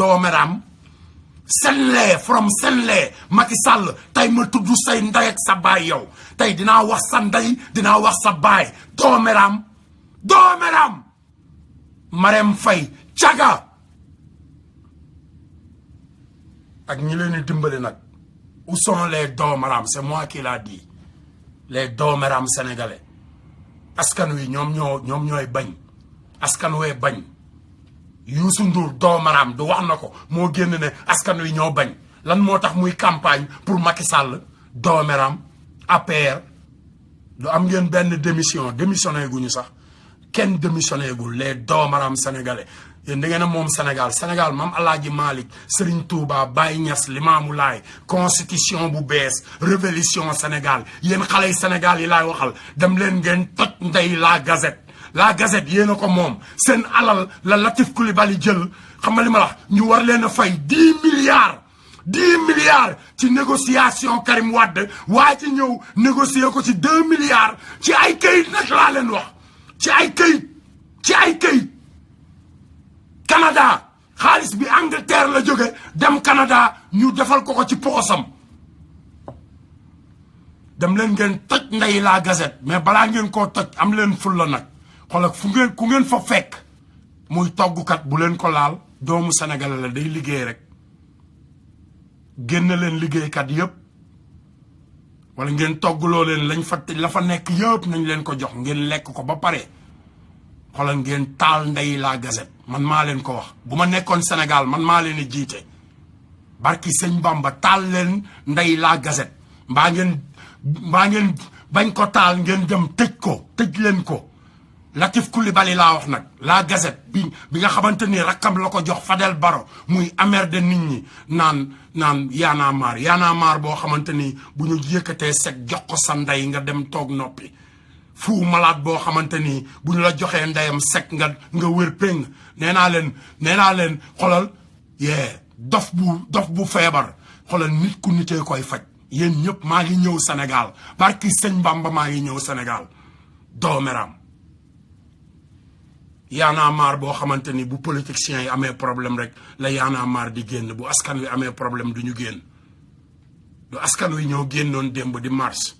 doomeram Senlee from Senlee Macky Sall tey ma tudd say ndey ak sa baay yow tey dinaa wax sa ndey dinaa wax sa baay doomeram Marème Faye caga ak ñi leen di dimbali nag où sont les doomeram c'est moi qui l'a dit les doomeram sénégalais askan wi ñoom ñooy bañ askan wee bañ Youssou Ndour doomaram du wax na ko moo génn ne askan wi ñoo bañ lan moo tax muy campagne pour Macky Sall doomaram APR du am ngeen benn démissionné guñu sax kenn démissionné gul les doomaram sénégalais yéen da ngeen a moom Sénégal mam Alaaji Malick Serigne Touba Baye Niass Limamou Laye constitution bu bees révolution Sénégal yéen xale yi Sénégal yi laay waxal dem leen ngeen toj ndey la Gazette yéen a ko moom seen alal la Latif Coulibaly jël xam nga li ma la wax ñu war leen a fay 10 milliards ci négociation Karim Wade waa ci ñëw négocier ko ci 2 milliards ci ay këyit nag laa leen wax ci ay këyit Canada xaalis bi Angleterre la jóge dem Canada ñu defal ko ci poosam dem leen ngeen toj ndey la Gazette mais balaa ngeen koo toj am leen fulla nag xoolal ku ngeen fa fekk muy toggukat bu leen ko laal doomu Sénégal la day liggéey rek génn leen liggéeykat yëpp wala ngeen toggloo leen la fa nekk yëpp nañ leen ko jox ngeen lekk ko ba pare xoolal ngeen taal ndey la Gazette man maa leen ko wax bu ma nekkoon Sénégal man maa leen di jiite barki sëñ Bamba taal leen ndey la Gazette mbaa ngeen bañ ko taal ngeen dem tëj leen ko Latif Coulibaly laa wax nag la Gazette bi nga xamante ni rakkam la ko jox Fadel Baro muy amer de nit ñi naan yaana maar boo xamante ni bu ñu yëkkatee sec jox ko sa ndey nga dem toog noppi fu malade boo xamante ni bu ñu la joxee ndeyam sec nga wér péng nee naa leen xolal dof bu feebar xolal nit ku nitee koy faj yéen ñëpp maa ngi ñëw Sénégal barki sëñ Bamba maa ngi ñëw Sénégal doomeram yaana maar boo xamante ni bu politiciens yi amee problème rek la yaana maar di génn bu askan wi amee problème du ñu génn du askan wi ñoo génnoon démb di mars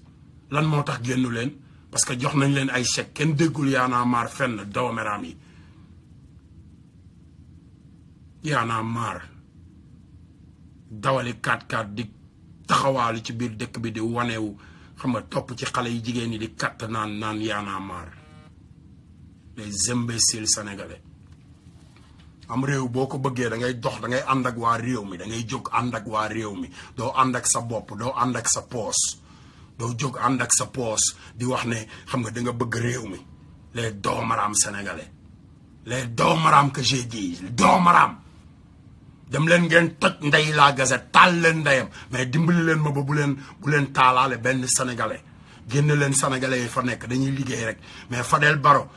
lan moo tax génnu leen parce que jox nañ leen ay chèque kenn déggul yaana maar fenn doomeram yi yaana maar dawali 4x4 di taxawaalu ci biir dëkk bi di wanewu xam nga topp ci xale yi jigéen ñi di katt naan yaana maar les imbéciles sénégalais am réew boo ko bëggee da ngay dox da ngay ànd ak waa réew mi da ngay jóg ànd ak waa réew mi doo ànd ak sa bopp doo ànd ak sa poos doo jóg ànd ak sa poos di wax ne xam nga da nga bëgg réew mi les doomaram sénégalais les doomaram que j'ai dit doomaram dem leen ngeen toj ndey la Gazette taal leen ndeyam mais dimbali leen ma ba bu leen taalaale benn sénégalais génn leen sénégalais yi fa nekk dañuy liggéey rek mais Fadel Baro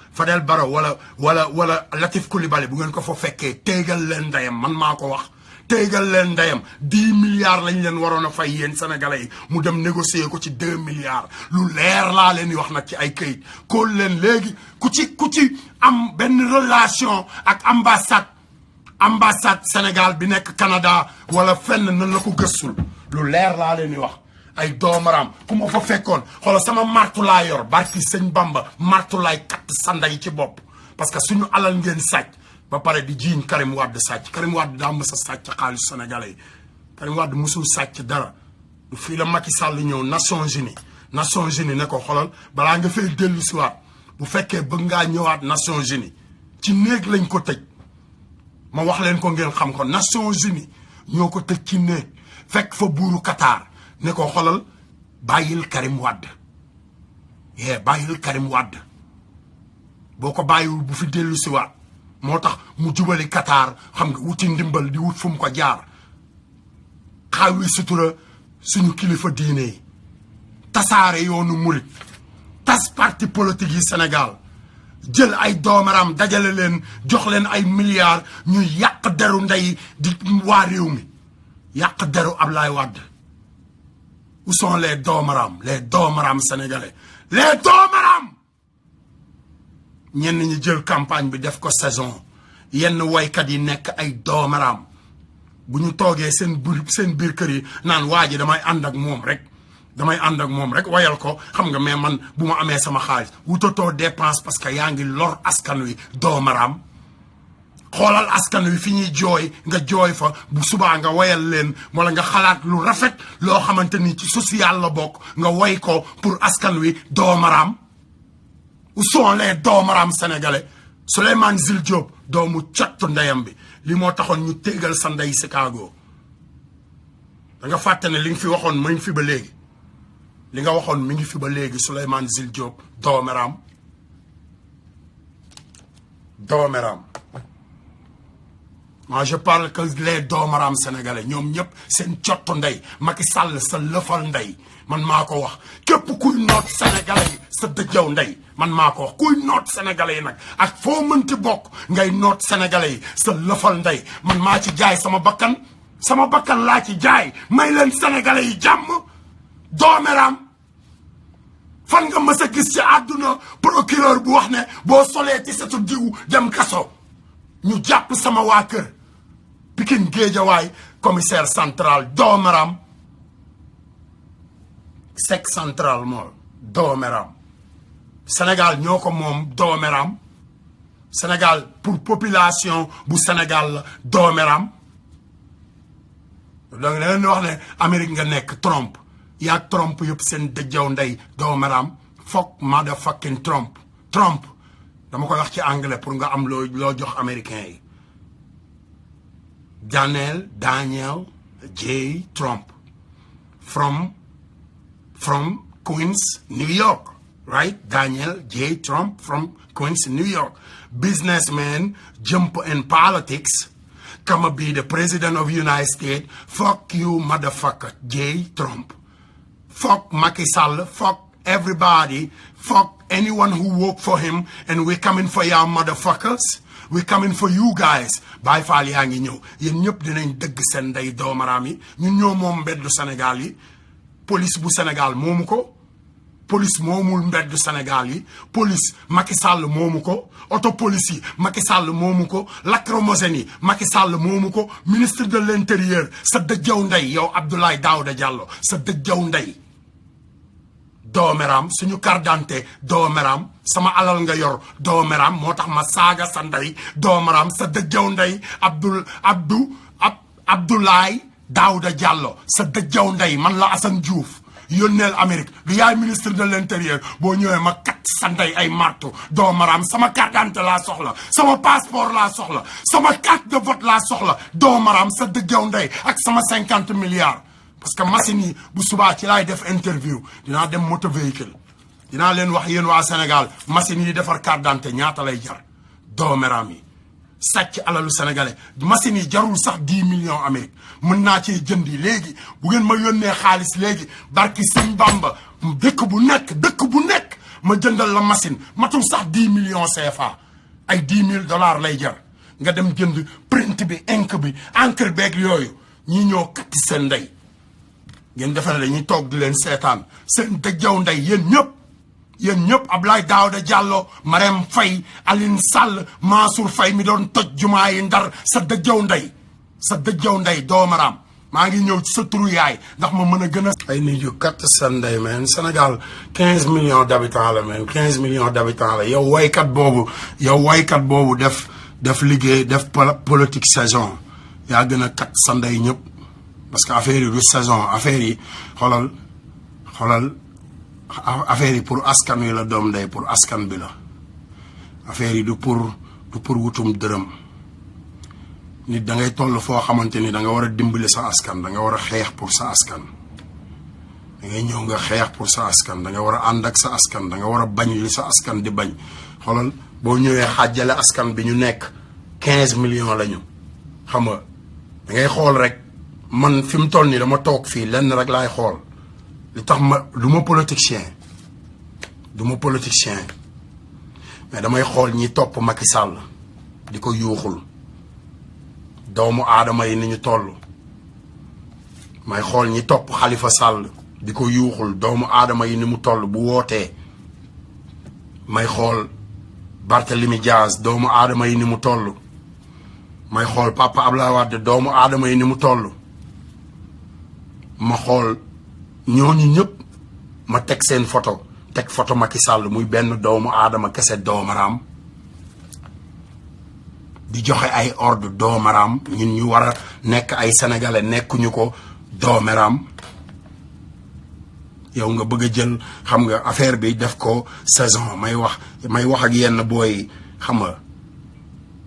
wala Latif Coulibaly bu ngeen ko fa fekkee téegal leen ndeyam man maa ko wax téegal leen ndeyam 10 milliards lañ leen waroon a fay yéen sénégalais yi mu dem négocier ko ci 2 milliards lu leer laa leen di wax nag ci ay këyit kóol leen léegi ku ci am benn relation ak ambassade Sénégal bi nekk Canada wala fenn nan la ko gëstul lu leer laa leen di wax ay doomaram ku ma fa fekkoon xoolal sama martu laa yor barki sëñ Bamba martu laay katt sanday ci bopp parce que suñu alal ngeen sàcc ba pare di jiiñ Karim Wade sàcc Karim Wade daa mës a sàcc xaalis sénégalais yi Karim Wade musul sàcc dara du fii la Macky Sall ñëw Nations Unies ne ko xoolal balaa nga fay dellu siwaat bu fekkee bëgg ngaa ñëwaat Nations Unies ci néeg lañ ko tëj ma wax leen ko ngeen xam ko Nations Unies ñoo ko tëj ci néeg fekk fa buuru Qatar ne ko xolal bàyyil Karim Wade bàyyil Karim Wade boo ko bàyyiwul bu fi dellu siwaat moo tax mu jubali Qatar xam nga wuti ndimbal di wut fu mu ko jaar xaawi sutura suñu kilifa diine yi tasaare yoonu murit tas parti politique yi Sénégal jël ay doomaram dajale leen jox leen ay milliards ñuy yàq deru ndey di waa réew mi yàq deru Ablaye Wade où sont les doomaram sénégalais les doomaram ñenn ñi jël campagne bi def ko saison yenn waykat yi nekk ay doomaram bu ñu toogee seen biir kër yi naan waa ji damay ànd ak moom rek wayal ko xam nga mais man bu ma amee sama xaalis wutatoo dépense parce que yaa ngi lor askan wi doomaraam xoolal askan wi fi ñuy jooy nga jooy fa bu subaa nga wayal leen wala nga xalaat lu rafet loo xamante ni ci social la bokk nga way ko pour askan wi doomaraam. Où sont les doomaraam sénégalais Souleymane Jules Diop doomu cottu ndeyam bi li moo taxoon ñu téegal sa ndey Chicago da nga fàtte ne li nga fi waxoon mi ngi fi ba léegi li nga waxoon mi ngi fi ba léegi Souleymane Jules Diop doomaraam moi je parle que les doomaraam sénégalais ñoom ñëpp seen cottu ndey Macky Sall sa lëfal ndey man maa ko wax képp kuy noot sénégalais yi sa dëjëw ndey man maa ko wax kuy noot sénégalais yi nag ak foo mënti bokk ngay noot sénégalais yi sa lëfal ndey man maa ci jaay sama bakkan laa ci jaay may leen sénégalais yi jàmm doomeraam fan nga mës a gis ci àdduna procureur bu wax ne boo solee ci setu diw dem kaso ñu jàpp sama waa kër Pikine Guédiawaye commissaire central doomeraam sec central mool doomeraam Sénégal ñoo ko moom doomeraam Sénégal pour population bu Sénégal la doomeraam donc da leen wax ne Amérique nga nekk Trump yaag Trump yëpp seen dëjjaw ndey doomeraam fuck motherfucking Trump dama koy wax ci anglais pour nga am loo jox américain yi Daniel J. Trump from Queens, New York, right? Daniel J. Trump from Queens, New York. Businessman, jump in politics, come be the president of the United States. Fuck you, motherfucker, J. Trump. Fuck Macky Sall, fuck everybody, fuck anyone who work for him, and we're coming for y'all motherfuckers. We're coming for you guys. Baye Fall yaa ngi ñëw yéen ñëpp dinañ dëgg seen ndey doomaraam yi ñun ñoo moom mbeddu Sénégal yi police bu Sénégal moomu ko police moomul mbeddu Sénégal yi police Macky Sall moomu ko auto police yi Macky Sall moomu ko lacrymogène yi Macky Sall moomu ko ministre de l'intérieur sa dëjjaw ndey yow Abdoulaye Daouda Diallo sa dëjjaw ndey doomeram suñu carte d'identité doomeram sama alal nga yor doomeram moo tax ma saaga sa ndey doomeram sa dëjjaw ndey Abdoulaye Daouda Diallo sa dëjjaw ndey man la Assane Diouf yónneel Amérique du yaay ministre de l'intérieur boo ñëwee ma kat sa ndey ay martu doomeram sama carte d'identité laa soxla sama passeport laa soxla sama carte de vote laa soxla doomeram sa dëjjaw ndey ak sama 50 milliards parce que machine yi bu subaa ci laay def interview dinaa dem moto véhicule dinaa leen wax yéen waa Sénégal machine yi defar carte d'identité ñaata lay jar doomeram yi sàcc alalu sénégalais machine yi jarul sax 10 millions Amérique mën naa cee jëndi léegi bu ngeen ma yónnee xaalis léegi barki Sëñ Bamba dëkk bu nekk ma jëndal la machine matul sax 10 millions CFA ay $10,000 lay jar nga dem jënd print bi ink bi encre beeg yooyu ñi ñoo katti seen ndey ngeen defe ne dañuy toog di leen seetaan seen dëjjaw ndey yéen ñëpp Abdoulaye Daouda Diallo Marème Faye Aline Sall Mansour Faye mi doon toj jumaa yi Ndar sa dëjjaw ndey doomaraam maa ngi ñëw ci sa turu yaay ndax ma mën a gën a ay nit yu katt seen ndey men Sénégal 15 millions d'habitants la men 15 millions d'habitants la yow waykat boobu def liggéey def politique saison yaa gën a katt sa ndey ñëpp parce que affaire yi du saison affaire yi xoolal affaire yi pour askan wi la doom day pour askan bi la affaire yi du pour wutum dërëm nit da ngay toll foo xamante ni da nga war a dimbali sa askan da nga war a xeex pour sa askan da ngay ñëw nga xeex pour sa askan da nga war a ànd ak sa askan da nga war a bañ li sa askan di bañ xoolal boo ñëwee xaajale askan bi ñu nekk 15 millions lañu xam nga da ngay xool rek man fi mu toll nii dama toog fii lenn rek laay xool li tax ma du ma politicien mais damay xool ñi topp Macky Sall di ko yuuxul doomu aadama yi ni ñu toll may xool ñi topp Khalifa Sall di ko yuuxul doomu aadama yi ni mu toll bu wootee may xool Barthélemy Diaz doomu aadama yi ni mu toll may xool papa Abdoulaye Wade doomu aadama yi ni mu toll ma xool ñooñu ñëpp ma teg seen photo teg photo Macky Sall muy benn doomu aadama kese doomaraam di joxe ay ordre doomaraam ñun ñu war a nekk ay sénégalais nekkuñu ko doomaraam yow nga bëgg a jël xam nga affaire bi def ko saison may wax ak yenn booy xam nga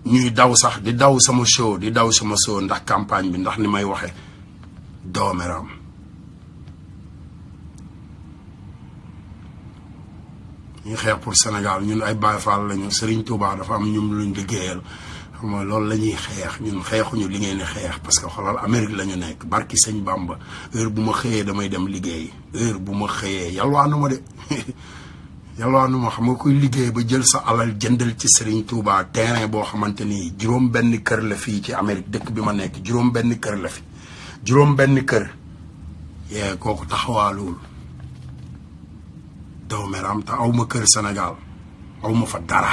ñuy daw sax di daw sama show ndax campagne bi ndax ni may waxe doomeram ñu xeex pour Sénégal ñun ay Baye Fall lañu Serigne Touba dafa am ñum luñ liggéeyal xam nga loolu la ñuy xeex ñun xeexuñu li ngeen di xeex parce que xoolal Amérique la ñu nekk barki sëñ Bamba heure bu ma xëyee damay dem liggéey heure bu ma xëyee yalwaanu ma de yalwaanu ma xam nga koy liggéey ba jël sa alal jëndal ci Serigne Touba terrain boo xamante ni juróom benn kër la fii ci Amérique dëkk bi ma nekk juróom benn kër la fi juróom benn kër yee kooku taxawaaluwul doomeram te aw ma kër Sénégal aw ma fa dara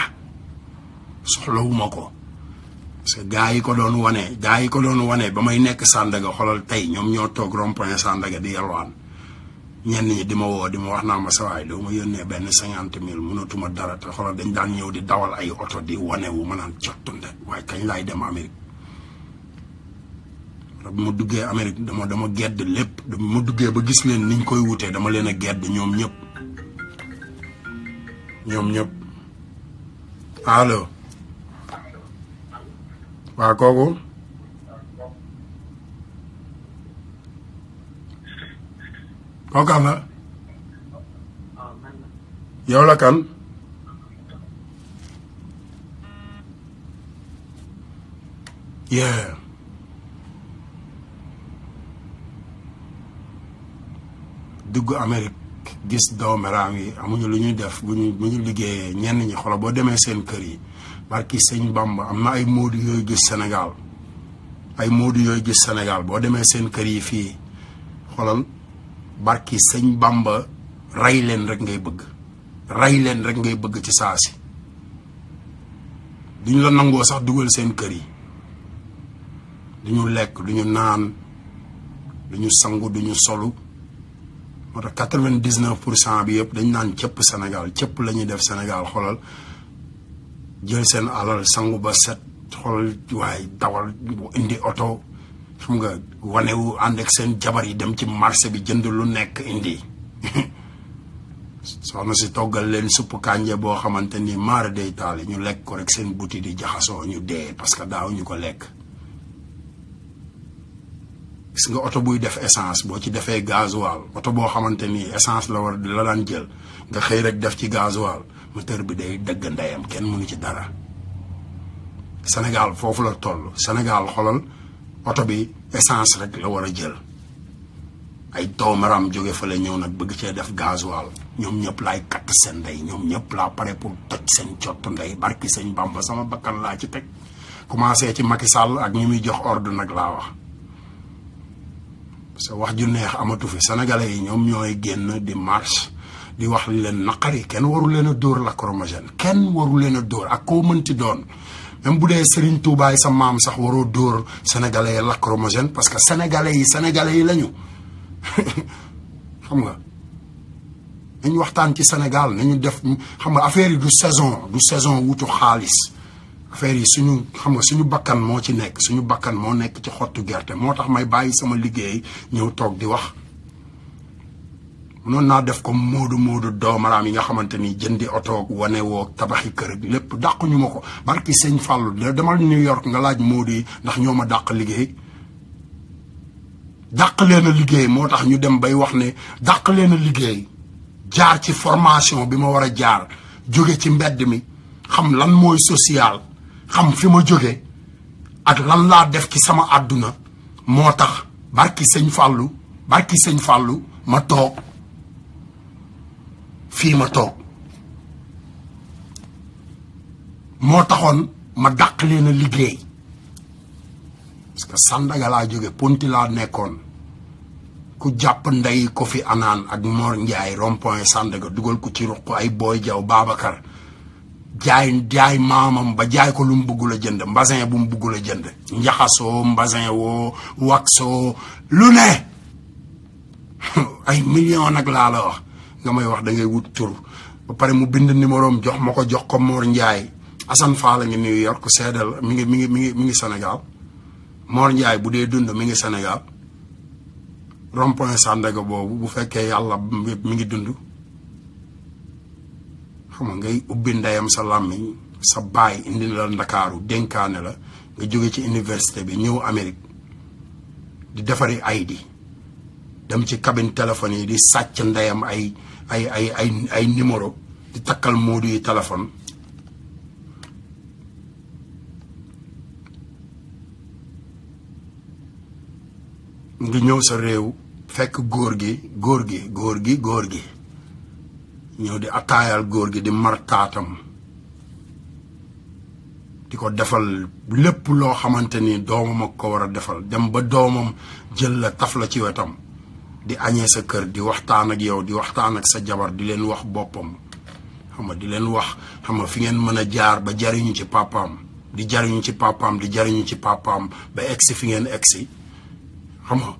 soxlawuma ko parce que gars yi ko doon wane ba may nekk Sandaga xoolal tey ñoom ñoo toog rond-point Sandaga di yalwaan ñenn ñi di ma woo di ma wax naa ma sawaay doo ma yónnee benn 50,000 mënatuma dara te xoolal dañ daan ñëw di dawal ay oto di wane wu ma naan cottunde waaye kañ laay dem Amérique bu ma duggee Amérique dama gedd lépp bu ma duggee ba gis leen niñ koy wutee dama leen a gedd ñoom ñëpp allo waa kooku kooku la yow la kan yeah dugg Amérique gis doomeraam yi amuñu lu ñuy def bu ñu liggéeyee ñenn ñi xoolal boo demee seen kër yi barki sëñ Bamba am na ay moodu yooyu gis Sénégal boo demee seen kër yi fii xoolal barki sëñ Bamba rey leen rek ngay bëgg ci saa si duñu la nangoo sax dugal seen kër yi duñu lekk duñu naan duñu sangu duñu solu moo tax 99% bi yëpp dañ naan cëpp Sénégal cëpp la ñuy def Sénégal xoolal jël seen alal sangu ba set xoolal waaye dawal indi oto xam nga wanewu ànd ak seen jabar yi dem ci marché bi jënd lu nekk indi soxna si toggal leen suppu kànje boo xamante ni maara day taali ñu lekk ko rek seen buti di jaxasoo ñu dee parce que daaw ñu ko lekk gis nga oto buy def essence boo ci defee gasoil oto boo xamante ni essence la daan jël nga xëy rek def ci gasoil moteur bi day dëgg ndeyam kenn mënu ci dara Sénégal foofu la toll Sénégal xolal oto bi essence rek la war a jël ay doomaram jóge fa la ñëw nag bëgg cee def gasoil ñoom ñëpp laay katt seen ndey ñoom ñëpp laa pare pour toj seen cottu ndey barki sëñ Bamba sama bakkan laa ci teg commencé ci Macky Sall ak ñi muy jox ordre nag laa wax parce que wax ju neex amatu fi sénégalais yi ñoom ñooy génn di marche di wax li leen naqari kenn waru leen a dóor lacrymogène kenn waru leen a dóor ak koo mënti doon même bu dee Serigne Touba sa maam sax waroo dóor sénégalais yi lacrymogène parce que sénégalais yi lañu xam nga nañu waxtaan ci Sénégal nañu def xam nga affaire yi du saison wutu xaalis affaire yi suñu xam nga suñu bakkan moo ci nekk suñu bakkan moo nekk ci xottu gerte moo tax may bàyyi sama liggéey ñëw toog di wax mënoon naa def ko moodu doomaraam yi nga xamante ni jëndi oto wane woo tabaxi kër lépp dàquñu ma ko barki sëñ Fallou demal New York nga laaj moodu yi ndax ñoo ma dàq liggéey dàq leen a liggéey moo tax ñu dem bay wax ne dàq leen a liggéey jaar ci formation bi ma war a jaar jóge ci mbedd mi xam lan mooy social xam fi ma jóge ak lan laa def ci sama àdduna moo tax barki sëñ Fallou ma toog fii ma toog moo taxoon ma dàq leen a liggéey parce que Sandaga laa jóge Ponti laa nekkoon ku jàpp ndey ko fi anaan ak Mor Ndiaye rond-point Sandaga dugal ko ci ruq ay Boy Jaw Babacar jaay maamam ba jaay ko lu mu bëggul a jënd mbasin bu mu bëggul a jënd njaxasoo mbasin woo waxoo lu ne ay millions nag laa la wax nga may wax da ngay wut tur ba pare mu bind numéroom jox ma ko jox ko Mor Ndiaye Assane Fall a ngi New York seedal mi ngi Sénégal Mor Ndiaye bu dee dund mi ngi Sénégal rond-point Sandaga boobu bu fekkee yàlla mi ngi dund xam nga ngay ubbi ndeyam sa làmmiñ sa baay indi la Ndakaaru dénkaane la nga jóge ci université bi ñëw Amérique di defari ID dem ci cabine téléphone yi di sàcc ndeyam ay numéro di takkal Moodu yi téléphone nga ñëw sa réew fekk góor gi ñëw di attaayal góor gi di martaatam di ko defal lépp loo xamante ni doomam ak ko war a defal dem ba doomam jël la taf la ci wetam di añee sa kër di waxtaan ak yow di waxtaan ak sa jabar di leen wax boppam xam nga di leen wax xam nga fi ngeen mën a jaar ba jariñu ci papaam di jariñu ci papaam ba egsi fi ngeen egsi xam nga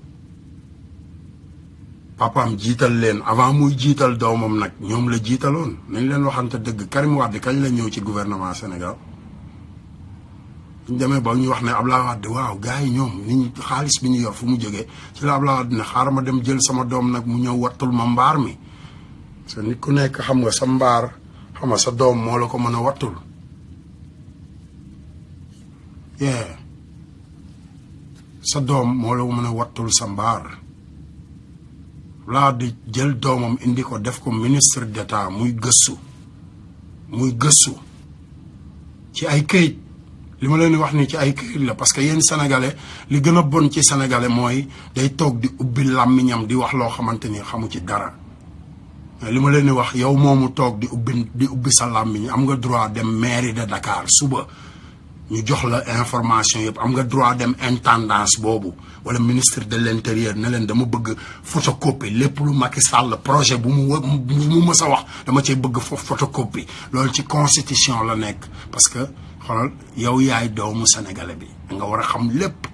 papaam jiital leen avant muy jiital doomam nag ñoom la jiitaloon nañ leen waxante dëgg Karim Wade kañ la ñëw ci gouvernement Sénégal ñu demee ba ñu wax ne Abdoulaye Wade waaw gars yi ñoom nit ñi xaalis bi ñu yor fu mu jógee ci la Abdoulaye Wade ne xaaral ma dem jël sama doom nag mu ñëw wattul ma mbaar mi parce que nit ku nekk xam nga sa mbaar xam nga sa doom moo la ko mën a wattul sa doom moo la mën a wattul sa mbaar laa di jël doomam indi ko def ko ministre d'État muy gëstu ci ay këyit li ma leen di wax nii ci ay këyit la parce que yéen sénégalais li gën a bon ci sénégalais mooy day toog di ubbi làmmiñam di wax loo xamante ni xamu ci dara li ma leen di wax yow moomu toog di ubbi sa làmmiñ am nga droit dem mairie de Dakar suba ñu jox la information yëpp am nga droit dem intendance boobu wala ministre de l'intérieur ne leen dama bëgg photocopie lépp lu Macky Sall projet bu mu mës a wax dama cay bëgg foofu photocopie loolu ci constitution la nekk parce que xoolal yow yaay doomu sénégalais bi nga war a xam lépp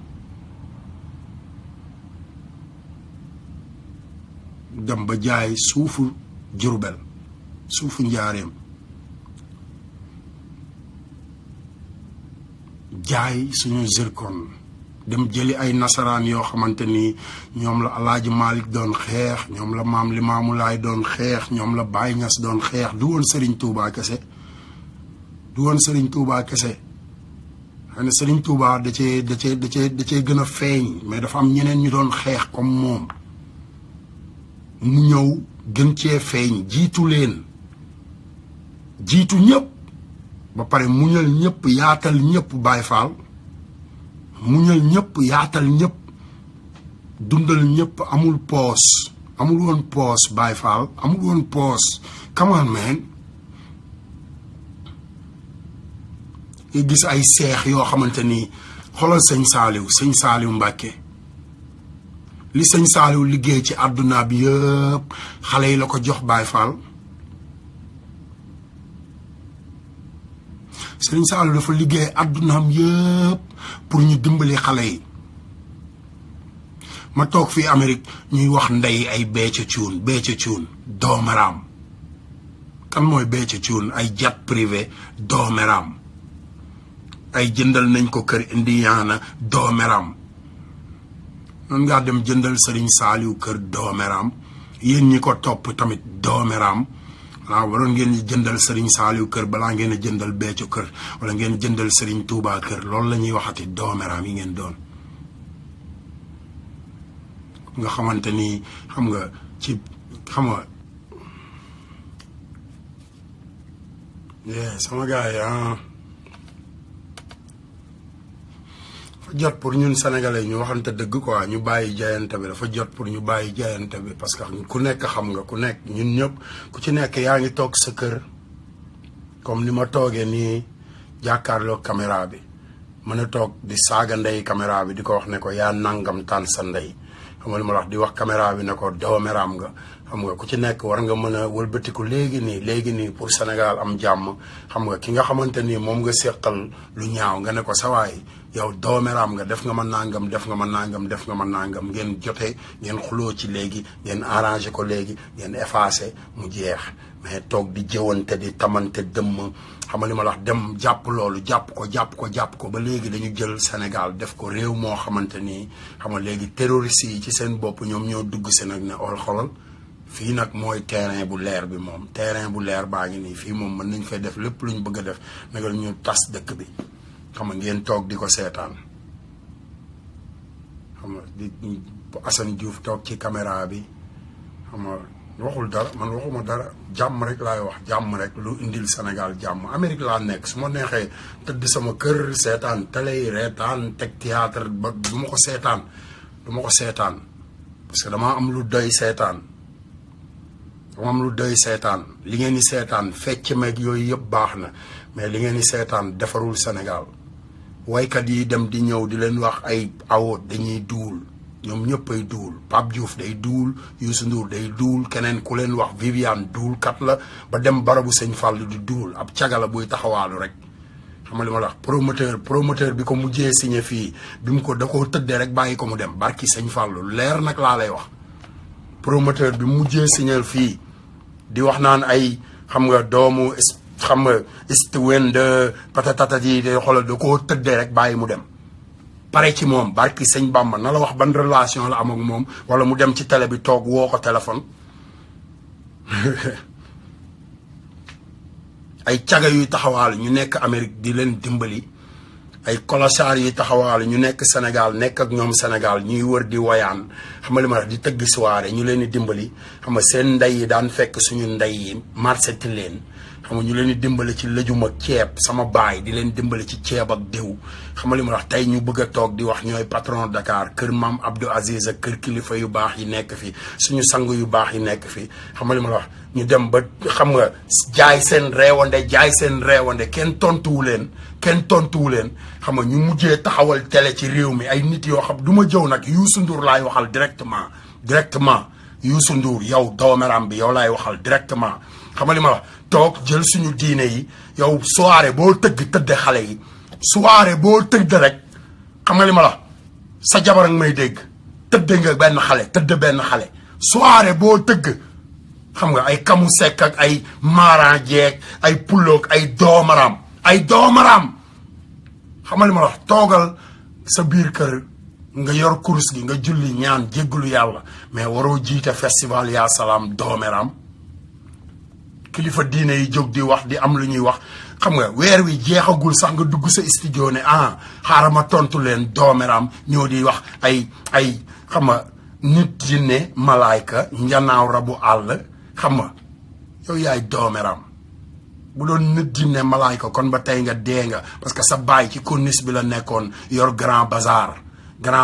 dem ba jaay suufu Jurbel suufu Njaareem jaay suñu zircon dem jëli ay nasaraan yoo xamante ni ñoom la Alaaji Malick doon xeex ñoom la Maam Limaamu Laay doon xeex ñoom la Baay Ñas doon xeex du woon Serigne Touba kese xëy na Serigne Touba da cee gën a feeñ mais dafa am ñeneen ñu doon xeex comme moom mu ñëw gën cee feeñ jiitu ñëpp ba pare muñal ñëpp yaatal ñëpp Baay Faal muñal ñëpp yaatal ñëpp dundal ñëpp amul woon poos Baay Faal amul woon poos come on man nga gis ay seex yoo xamante ni xoolal sëñ Saaliw Mbàkke li sëñ Saaliw liggéey ci àdduna bi yëpp xale yi la ko jox Baay Faal Sëriñ Saaliw dafa liggéey àddunaam yëpp pour ñu dimbali xale yi ma toog fii Amérique ñuy wax ndey ay Béthio Thioune doomeraam kan mooy Béthio Thioune ay jet privé doomeraam ay jëndal nañ ko kër Indiana doomeraam noonu ngaa dem jëndal Sëriñ Saaliw kër doomeraam yéen ñi ko topp tamit doomeraam waaw waroon ngeen jëndal Serigne Saliou kër balaa ngeen a jëndal Béthio kër wala ngeen jëndal Serigne Touba kër loolu la ñuy waxati doomeraam yi ngeen doon nga xamante ni xam nga sama gars yi dafa jot pour ñun sénégalais ñu waxante dëgg quoi ñu bàyyi jaayante bi dafa jot pour ñu bàyyi jaayante bi parce que ku nekk xam nga ku nekk ñun ñëpp ku ci nekk yaa ngi toog sa kër comme ni ma toogee nii jàkkaarloo caméra bi mën a toog di saaga ndey caméra bi di ko wax ne ko yaa nangam taan sa ndey xam nga li ma wax di wax caméra bi ne ko dooméram nga xam nga ku ci nekk war nga mën a wëlbatiku léegi nii pour Sénégal am jàmm xam nga ki nga xamante ni moom nga seqal lu ñaaw nga ne ko sawaay yow dooméram nga def nga ma nangam def nga ma nangam def nga ma nangam ngeen jotee ngeen xuloo ci léegi ngeen arrangé ko léegi ngeen effacé mu jeex mais toog di jëwante di tamante dëmm xam nga li ma la wax dem jàpp loolu jàpp ko ba léegi dañu jël Sénégal def ko réew moo xamante ni xam nga léegi terroristes yi ci seen bopp ñoom ñoo dugg si nag ne xolal fii nag mooy terrain bu leer bi moom terrain bu leer baa ngi nii fii moom mën nañ fay def lépp lu ñu bëgg a def nagal ñu tas dëkk bi xam nga ngeen toog di ko seetaan xam nga di Assane Diouf toog ci caméra bi xam nga waxul dara man waxuma dara jàmm rek laay wax jàmm rek lu indil Sénégal jàmm Amérique laa nekk su ma neexee tëdd sama kër seetaan télé yi reetaan teg théâtre ba du ma ko seetaan parce que dama am lu doy seetaan li ngeen di seetaan fecc meeg yooyu yëpp baax na mais li ngeen di seetaan defarul Sénégal waykat yi dem di ñëw di leen wax ay awoot dañuy duul ñoom ñëpp ay duul Pape Diouf day duul Youssou Ndour day duul keneen ku leen wax Viviane duul kat la ba dem barabu sëñ Fall di duul ab cagala buy taxawaalu rek xam nga li ma la wax promoteur bi ko mujjee signé fii bi mu ko da koo tëddee rek bàyyi ko mu dem barki sëñ Fall leer nag laa lay wax promoteur bi mujjee signé fii di wax naan ay xam nga doomu xam nga istuwen de patatata yi de xoolal da koo tëddee rek bàyyi mu dem pare ci moom barki sëñ Bamba na la wax ban relation la am ak moom wala mu dem ci télé bi toog woo ko téléphone ay caga yuy taxawaal ñu nekk Amérique di leen dimbali ay colossar yuy taxawaal ñu nekk Sénégal nekk ak ñoom Sénégal ñuy wër di woyaan xam nga li ma wax di tëgg soirée ñu leen di dimbali xam nga seen ndey yi daan fekk suñu ndey yi marché ti leen xam nga ñu leen di dimbali ci lëjum ak ceeb sama baay di leen dimbali ci ceeb ak diw xam nga li ma wax tey ñu bëgg a toog di wax ñooy patron Dakar kër maam Abdou Aziz ak kër kilifa yu baax yi nekk fi suñu sang yu baax yi nekk fi xam nga li ma wax ñu dem ba xam nga jaay seen reewande kenn tontuwu leen xam nga ñu mujjee taxawal télé ci réew mi ay nit yoo xam du ma jëw nag Youssou Ndour laay waxal directement Youssou Ndour yow doomeram bi yow laay waxal directement xam nga li ma wax toog jël suñu diine yi yow soirée boo tëdde xale yi soirée boo tëdd rek xam nga li ma la sa jabar ak may dégg tëdd nga benn xale soirée boo tëgg xam nga ay kamu sekk ak ay maaran jeeg ay pulloog ay doomaraam xam nga li ma la toogal sa biir kër nga yor kurus gi nga julli ñaan jéggalu yàlla mais waroo jiite festival yaa salaam doomeram kilifa diine yi jóg di wax di am lu ñuy wax xam nga weer wi jeexagul sax nga dugg sa studio ne xaaral ma tontu leen doomeram ñoo di wax ay xam nga nit jinne malaayka njanaaw rabu àll xam nga yow yaay doomeram bu doon nit jinne malaayka kon ba tey nga dee nga parce que sa baay ci corniche bi la nekkoon yor grand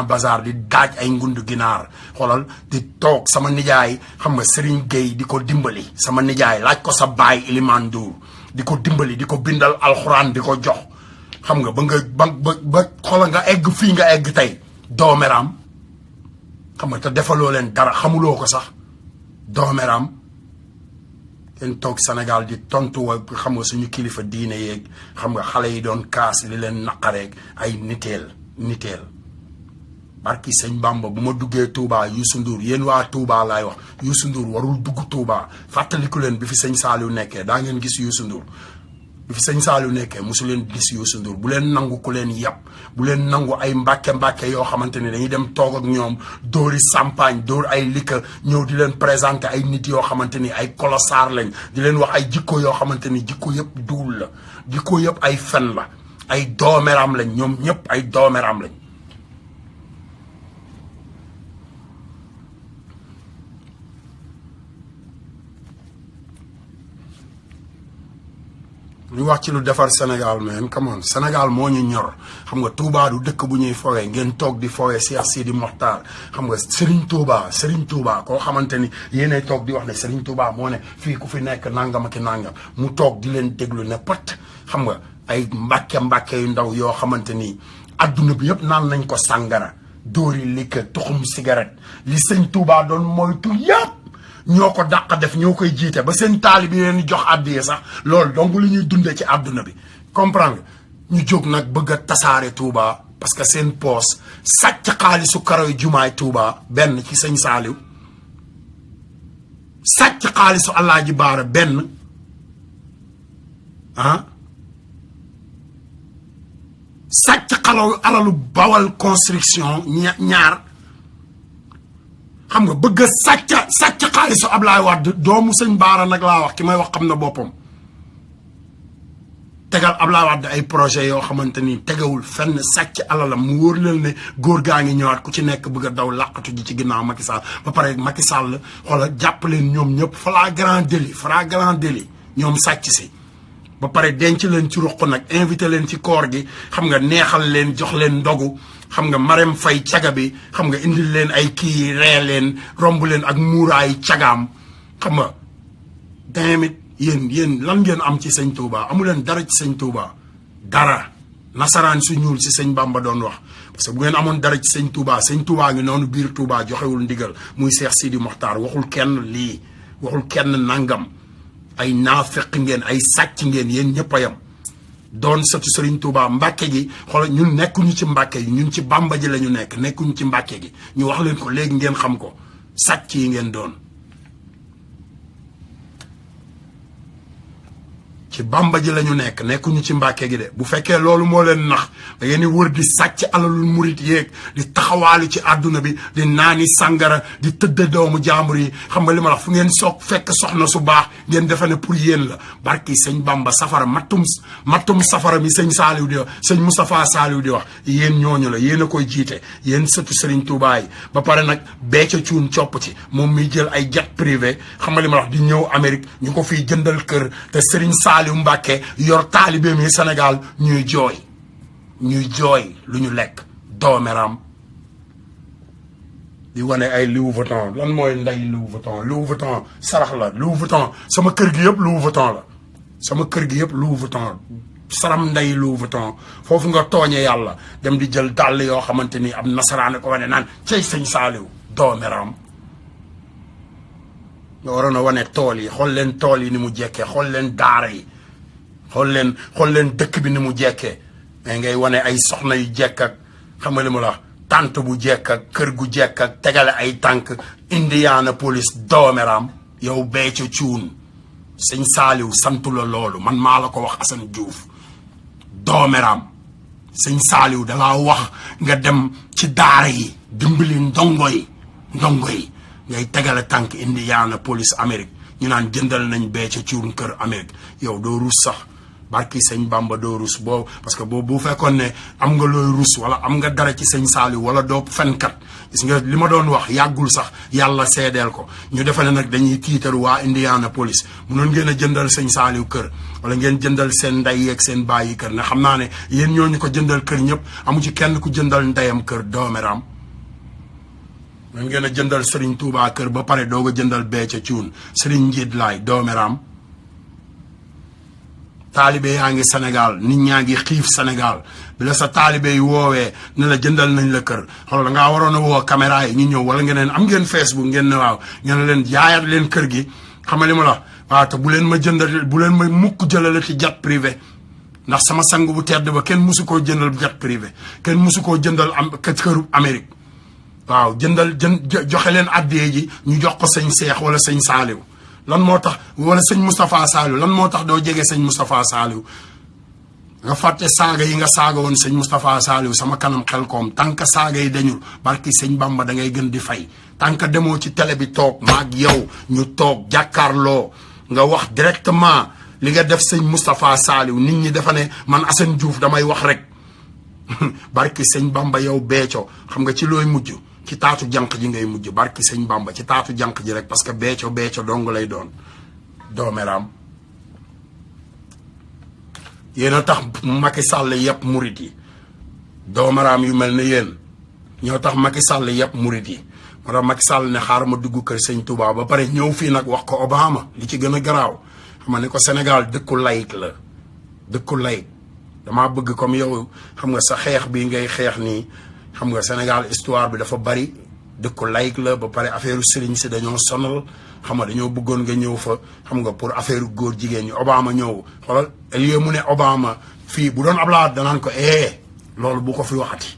bazar di daaj ay ngundu ginaar xoolal di toog sama nijaay xam nga Serigne Gueye di ko dimbali sama nijaay laaj ko sa baay Iliman Ndour di ko dimbali di ko bindal alxuraan di ko jox xam nga ba xoolal nga egg fii nga egg tey doomeram xam nga te defaloo leen dara xamuloo ko sax doomeram kenn toog Sénégal di tontu wa xam nga suñu kilifa diine yeeg xam nga xale yi doon kaas li leen naqareeg ay niteel barki sëñ Bamba bu ma duggee Touba Youssou Ndour yéen waa Touba laay wax Youssou Ndour warul dugg Touba fàttaliku leen bi fi sëñ Saliou nekkee daa ngeen gis Youssou Ndour bi fi sëñ Saliou nekkee mosu leen gis Youssou Ndour bu leen nangu ku leen yàpp bu leen nangu ay mbàkke yoo xamante ni dañuy dem toog ak ñoom dóori champagne dóor ay lika ñëw di leen présenter ay nit yoo xamante ni ay colossar lañ di leen wax ay jikko yoo xamante ni jikko yëpp duul la jikko yëpp ay fen la ay doomeram lañ ñoom ñëpp ay doomeram lañ ñu wax ci lu defar Sénégal man come on Sénégal moo ñu ñor xam nga Touba du dëkk bu ñuy fowee ngeen toog di fowee Cheikh Sidi Mokhtar xam nga Serigne Touba koo xamante ni yéenay toog di wax ne Serigne Touba moo ne fii ku fi nekk nangam ak nangam mu toog di leen déglu ne pat xam nga ay mbàkke yu ndaw yoo xamante ni adduna bi yëpp naan nañ ko sàngara dóori liqueur tuxum cigarette li sëñ Touba doon moytu yàpp ñoo ko dàq def ñoo koy jiite ba seen taali bi leen jox àddiya sax loolu donc li ñuy dundee ci àdduna bi comprendre ñu jóg nag bëgg a tasaare Touba parce que seen poos sàcc xaalisu karoy jumaay Touba benn ci sëñ Saaliw sàcc xaalisu Alaaji Baara benn sàcc alalu Bawal construction ñaar xam nga bëgg a sàcc xaalisu Ablaye Wade doomu sëñ Baara nag laa wax ki may wax xam na boppam tegal Ablaye Wade ay projet yoo xamante ni tegawul fenn sàcc alalam mu wóor leen ne góor gaa ngi ñëwaat ku ci nekk bëgg a daw làqatu ji ci ginnaaw Macky Sall ba pare Macky Sall xoola jàpp leen ñoom ñëpp flagrant délit ñoom sàcc si ba pare denc leen ci ruq nag invité leen ci koor gi xam nga neexal leen jox leen ndogu xam nga Marème Faye caga bi xam nga indil leen ay kii ree leen romb leen ak muuraay cagaam xam nga damit yéen lan ngeen am ci sëñ Touba amu leen dara ci sëñ Touba dara nasaraan su ñuul si sëñ Bamba doon wax parce que bu ngeen amoon dara ci sëñ Touba ngi noonu biir Touba joxewul ndigal muy Cheikh Sidi Mokhtar waxul kenn lii waxul kenn nangam ay naafeq ngeen ay sàcc ngeen yéen ñëpp a yam doon sëtu Serigne Touba Mbàkke gi xoolal ñun nekkuñu ci Mbàkke gi ñun ci Bamba ji la ñu nekkuñu ci Mbàkke gi ñu wax leen ko léegi ngeen xam ko sàcc yi ngeen doon ci Bamba ji la ñu nekkuñu ci Mbàkke gi de bu fekkee loolu moo leen nax da ngeen di wër di sàcc alalul murit yeeg di taxawaalu ci àdduna bi di naani sàngara di tëdd doomu jaambur yi xam nga li ma wax fu ngeen soog fekk soxna su baax ngeen defe ne pour yéen la barki sëñ Bamba safara mattum safara mi sëñ Saaliw di wax sëñ Moustapha Saaliw di wax yéen ñooñu la yéen a koy jiite yéen sëtu Serigne Touba yi ba pare nag becca cuun copp ci moom miy jël ay jet privé xam nga li ma wax di ñëw Amérique ñu ko fiy jëndal kër te Serigne Saaliw Mbàkke yor taalibeem yi Sénégal ñuy jooy lu ñu lekk doomeram di wane ay Louis Vuitton lan mooy nday Louis Vuitton sarax la Louis Vuitton sama kër gi yëpp Louis Vuitton saram nday Louis Vuitton foofu nga tooñe yàlla dem di jël dàll yoo xamante ni ab nasaraan ko wane naan cey sëñ Saaliw doomeram nga waroon a wane tool yi xool leen tool yi ni mu jekkee xool leen daara yi xool leen dëkk bi ni mu jekkee mais ngay wane ay soxna yu jekk ak xam nga li mu la tànt bu jekk ak kër gu jekk ak tegale ay tànk Indianapolis doomeram yow Béthio Thioune sëñ Saaliw santu la loolu man maa la ko wax Assane Diouf doomeram sëñ Saaliw dalaa wax nga dem ci daara yi dimbali ndongo yi ngay tegale tànk Indianapolis Amérique ñu naan jëndal nañ Béthio Thioune kër Amérique yow doo rus sax barki sëñ Bamba doo rus boobu parce que boobu bu fekkoon ne am nga looy rus wala am nga dara ci sëñ Saaliw wala doo fenkat gis nga li ma doon wax yàggul sax yàlla seedeel ko ñu defe ne nag dañuy tiitaru waa Indianapolis munoon ngeen a jëndal sëñ Saaliw kër wala ngeen jëndal seen ndey yeeg seen bàyyi kër ne xam naa ne yéen ñooñu ko jëndal kër ñëpp amu ci kenn ku jëndal ndeyam kër doomeram man ngeen a jëndal Serigne Touba kër ba pare doog a jëndal Béthio Thioune Serigne Njiit Laay doomeram taalibe yaa ngi Sénégal nit ñaa ngi xiif Sénégal bi la sa taalibe yi woowee ne la jëndal nañ la kër xool da ngaa waroon a woo caméra yi ñu ñëw wala ngeen am ngeen Facebook ngeen ne waaw ngeen leen jaayaat leen kër gi xam nga li ma la waaw te bu leen ma mukk jëlale ci jet privé ndax sama sang bu tedd ba kenn musu koo jëndal jet privé kenn musu koo jëndal këru Amérique waaw joxe leen addee ji ñu jox ko sëñ Seex wala sëñ Saaliw lan moo tax wala sëñ Moustapha Saaliw lan moo tax doo jege sëñ Moustapha Saaliw nga fàtte saaga yi nga saaga woon sëñ Moustapha Saaliw sama kanam xel koom tànk saaga yi dañul barki sëñ Bamba da ngay gën di fay tànk demoo ci télé bi toog maag yow ñu toog jàkkaarloo nga wax directement li nga def sëñ Moustapha Saaliw nit ñi dafa ne man Assane Diouf damay wax rek barki sëñ Bamba yow Béthio xam nga ci looy mujj ci taatu jànq ji ngay mujj barki sëñ Bamba ci taatu jànq ji rek parce que Béthio dong lay doon doomeram yéen a tax Macky Sall yëpp murit yi doomeraam yu mel ne yéen ñoo tax Macky Sall yëpp murit yi moo tax Macky Sall ne xaar ma dugg kër sëñ Touba ba pare ñëw fii nag wax ko Obama li ci gën a garaaw xam nga ne ko Sénégal dëkku laïc la dëkku laïc damaa bëgg comme yow xam nga sa xeex bi ngay xeex nii xam nga Sénégal histoire bi dafa bari dëkku laïc la ba pare affaire sëriñ si dañoo sonal xam nga dañoo bëggoon nga ñëw fa xam nga pour affaire góor jigéen ñi Obama ñëw xoolal lieu mu ne Obama fii bu doon Abdoulaye danaan ko loolu bu ko fi waxati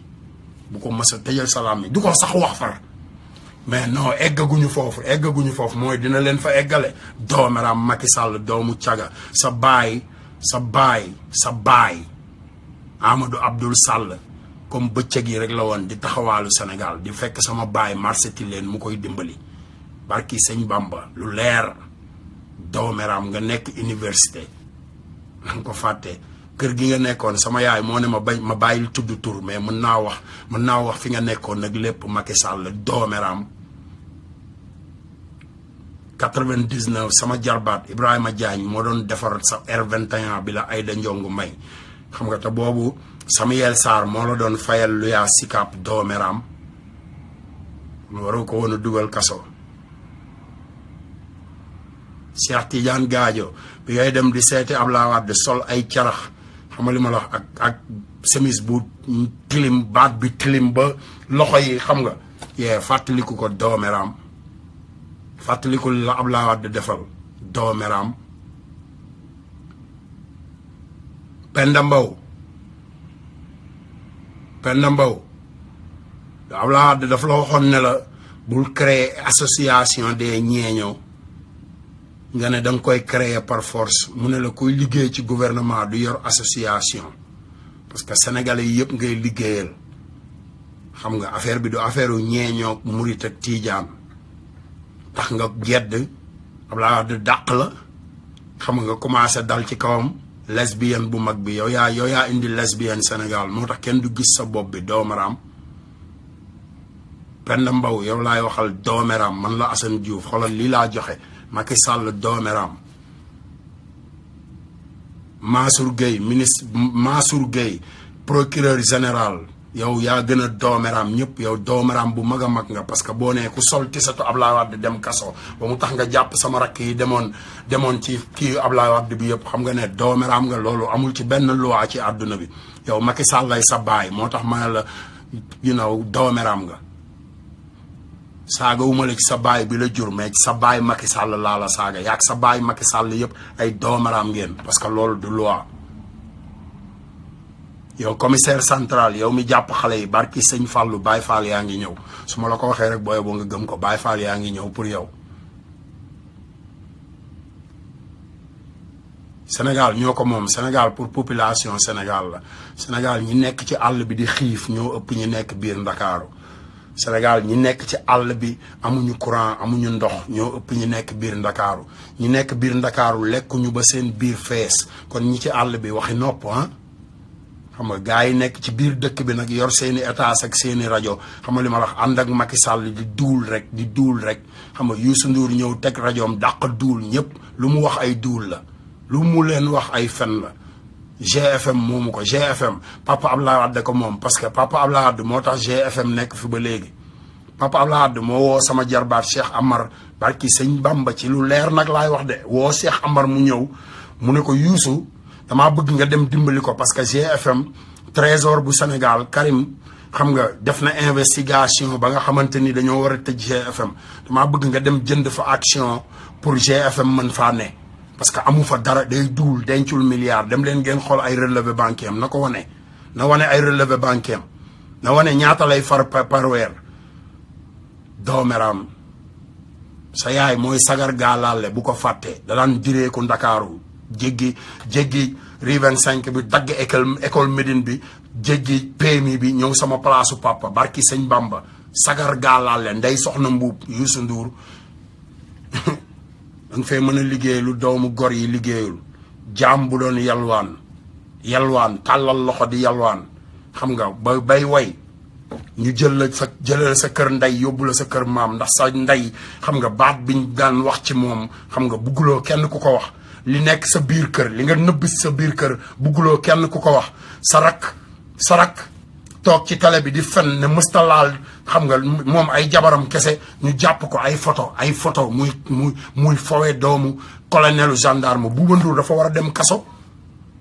bu ko mës a tëjal salaam yi du ko sax wax far mais non eggaguñu foofu mooy dina leen fa eggale doomeram Macky Sall doomu caga sa baay Amadou Abdoul Sall comme bëccëg yi rek la woon di taxawaalu Sénégal di fekk sama baay marsetti leen mu koy dimbali barki sëñ Bamba lu leer doomeram nga nekk université nga ko fàtte kër gi nga nekkoon sama yaay moo ne ma bàyyil tudd tur mais mën naa wax fi nga nekkoon nag lépp Macky Sall doomeram 99 sama jarbaat Ibrahima Diagne moo doon defar sa R21 bi la Aïda Ndiongu may xam nga te boobu Samuel Sarr moo la doon fayal lu yaa sikap doomeram mu waroo ko woon a dugal kaso Cheikh Tidiane Gadio bi ngay dem di seeti Abdoulaye Wade sol ay carax xam nga li ma la wax ak semis bu tilim baat bi tilim ba loxo yi xam nga fàttaliku ko doomeram fàttaliku la Abdoulaye Wade defal doomeram Penda Mbow Abdoulaye Wade dafa la waxoon ne la bul créer association des ñeeñoo nga ne danga koy créer par force mu ne la kuy liggéey ci gouvernement du yor association parce que sénégalais yi yëpp ngay liggéeyal xam nga affaire bi du affaire u ñeeñoo murit ak tiijaan tax nga gedd Abdoulaye Wade dàq la xam nga commencé dal ci kawam lesbienne bu mag bi yow yaa indi lesbienne Sénégal moo tax kenn du gis sa bopp bi doomeram Penda Mbow yow laay waxal doomeram man la Assane Diouf xoolal lii laa joxe Macky Sall doomeram Mansour Gueye procureur général yow yaa gën a doomeram ñëpp yow doomeram bu mag a mag nga parce que boo nee ku sol tisatu Abdoulaye Wade dem kaso ba mu tax nga jàpp sama rakk yi demoon ci kii Abdoulaye Wade bi yëpp xam nga ne doomeram nga loolu amul ci benn loi ci àdduna bi yow Macky Sall lay sa baay moo tax ma ne la doomeram nga saaga wu ma la ci sa baay bi la jur mais ci sa baay Macky Sall laa la saaga yaag sa baay Macky Sall yëpp ay doomeram ngeen parce que loolu du loi yow commissaire central yow mi jàpp xale yi barki sëñ Fallou Baye Fall yaa ngi ñëw su ma la ko waxee rek booy boo nga gëm ko Baye Fall yaa ngi ñëw pour yow Sénégal ñoo ko moom Sénégal pour population Sénégal la Sénégal ñi nekk ci àll bi di xiif ñoo ëpp ñi nekk biir Ndakaaru Sénégal ñi nekk ci àll bi amuñu courant amuñu ndox ñoo ëpp ñi nekk biir Ndakaaru ñi nekk biir Ndakaaru lekkuñu ba seen biir fees kon ñi ci àll bi waxi nopp xam nga gars yi nekk ci biir dëkk bi nag yor seeni étage ak seeni rajo xam nga li ma wax ànd ak Macky Sall di duul rek xam nga Youssou Ndour ñëw teg rajoom dàq duul ñëpp lu mu wax ay duul la lu mu leen wax ay fen la GFM moomu ko GFM papa Abdoulaye Wade ko moom parce que papa Abdoulaye Wade moo tax GFM nekk fi ba léegi papa Abdoulaye Wade moo woo sama jarbaat Cheikh Amar barki sëñ Bamba ci lu leer nag laay wax de woo Cheikh Amar mu ñëw mu ne ko Youssou damaa bëgg nga dem dimbali ko parce que GFM trésor bu Sénégal Karim xam nga def na investigation ba nga xamante ni dañoo war a tëj GFM damaa bëgg nga dem jënd fa action pour GFM mën faa ne parce que amu fa dara day duul dencul milliard dem leen ngeen xool ay relevé bancaire am na ko wane na wane ay relevé bancaire am na wane ñaata lay far par weer doomeram sa yaay mooy sagar gaalaale bu ko fàtte da daan direeku Ndakaaru jéggi rue 25 bi dagg école Médine bi jéggi PMI bi ñëw sama place papa barki sëñ Bamba sagar gaalaale ndey soxna mbuub Youssou Ndour danga fee mën a liggéey lu doomu gor yi liggéeyul jaam bu doon yalwaan tàllal loxo di yalwaan xam nga bay way ñu jëlal sa kër ndey yóbbu la sa kër maam ndax sa ndey xam nga baat biñ daan wax ci moom xam nga bugguloo kenn ku ko wax li nekk sa biir kër li nga nëbb sa biir kër bugguloo kenn ku ko wax sa rak toog ci télé bi di fen ne mësta laal xam nga moom ay jabaram kese ñu jàpp ko ay photo muy fowe doomu colonelu gendarme Bouba Ndour dafa war a dem kaso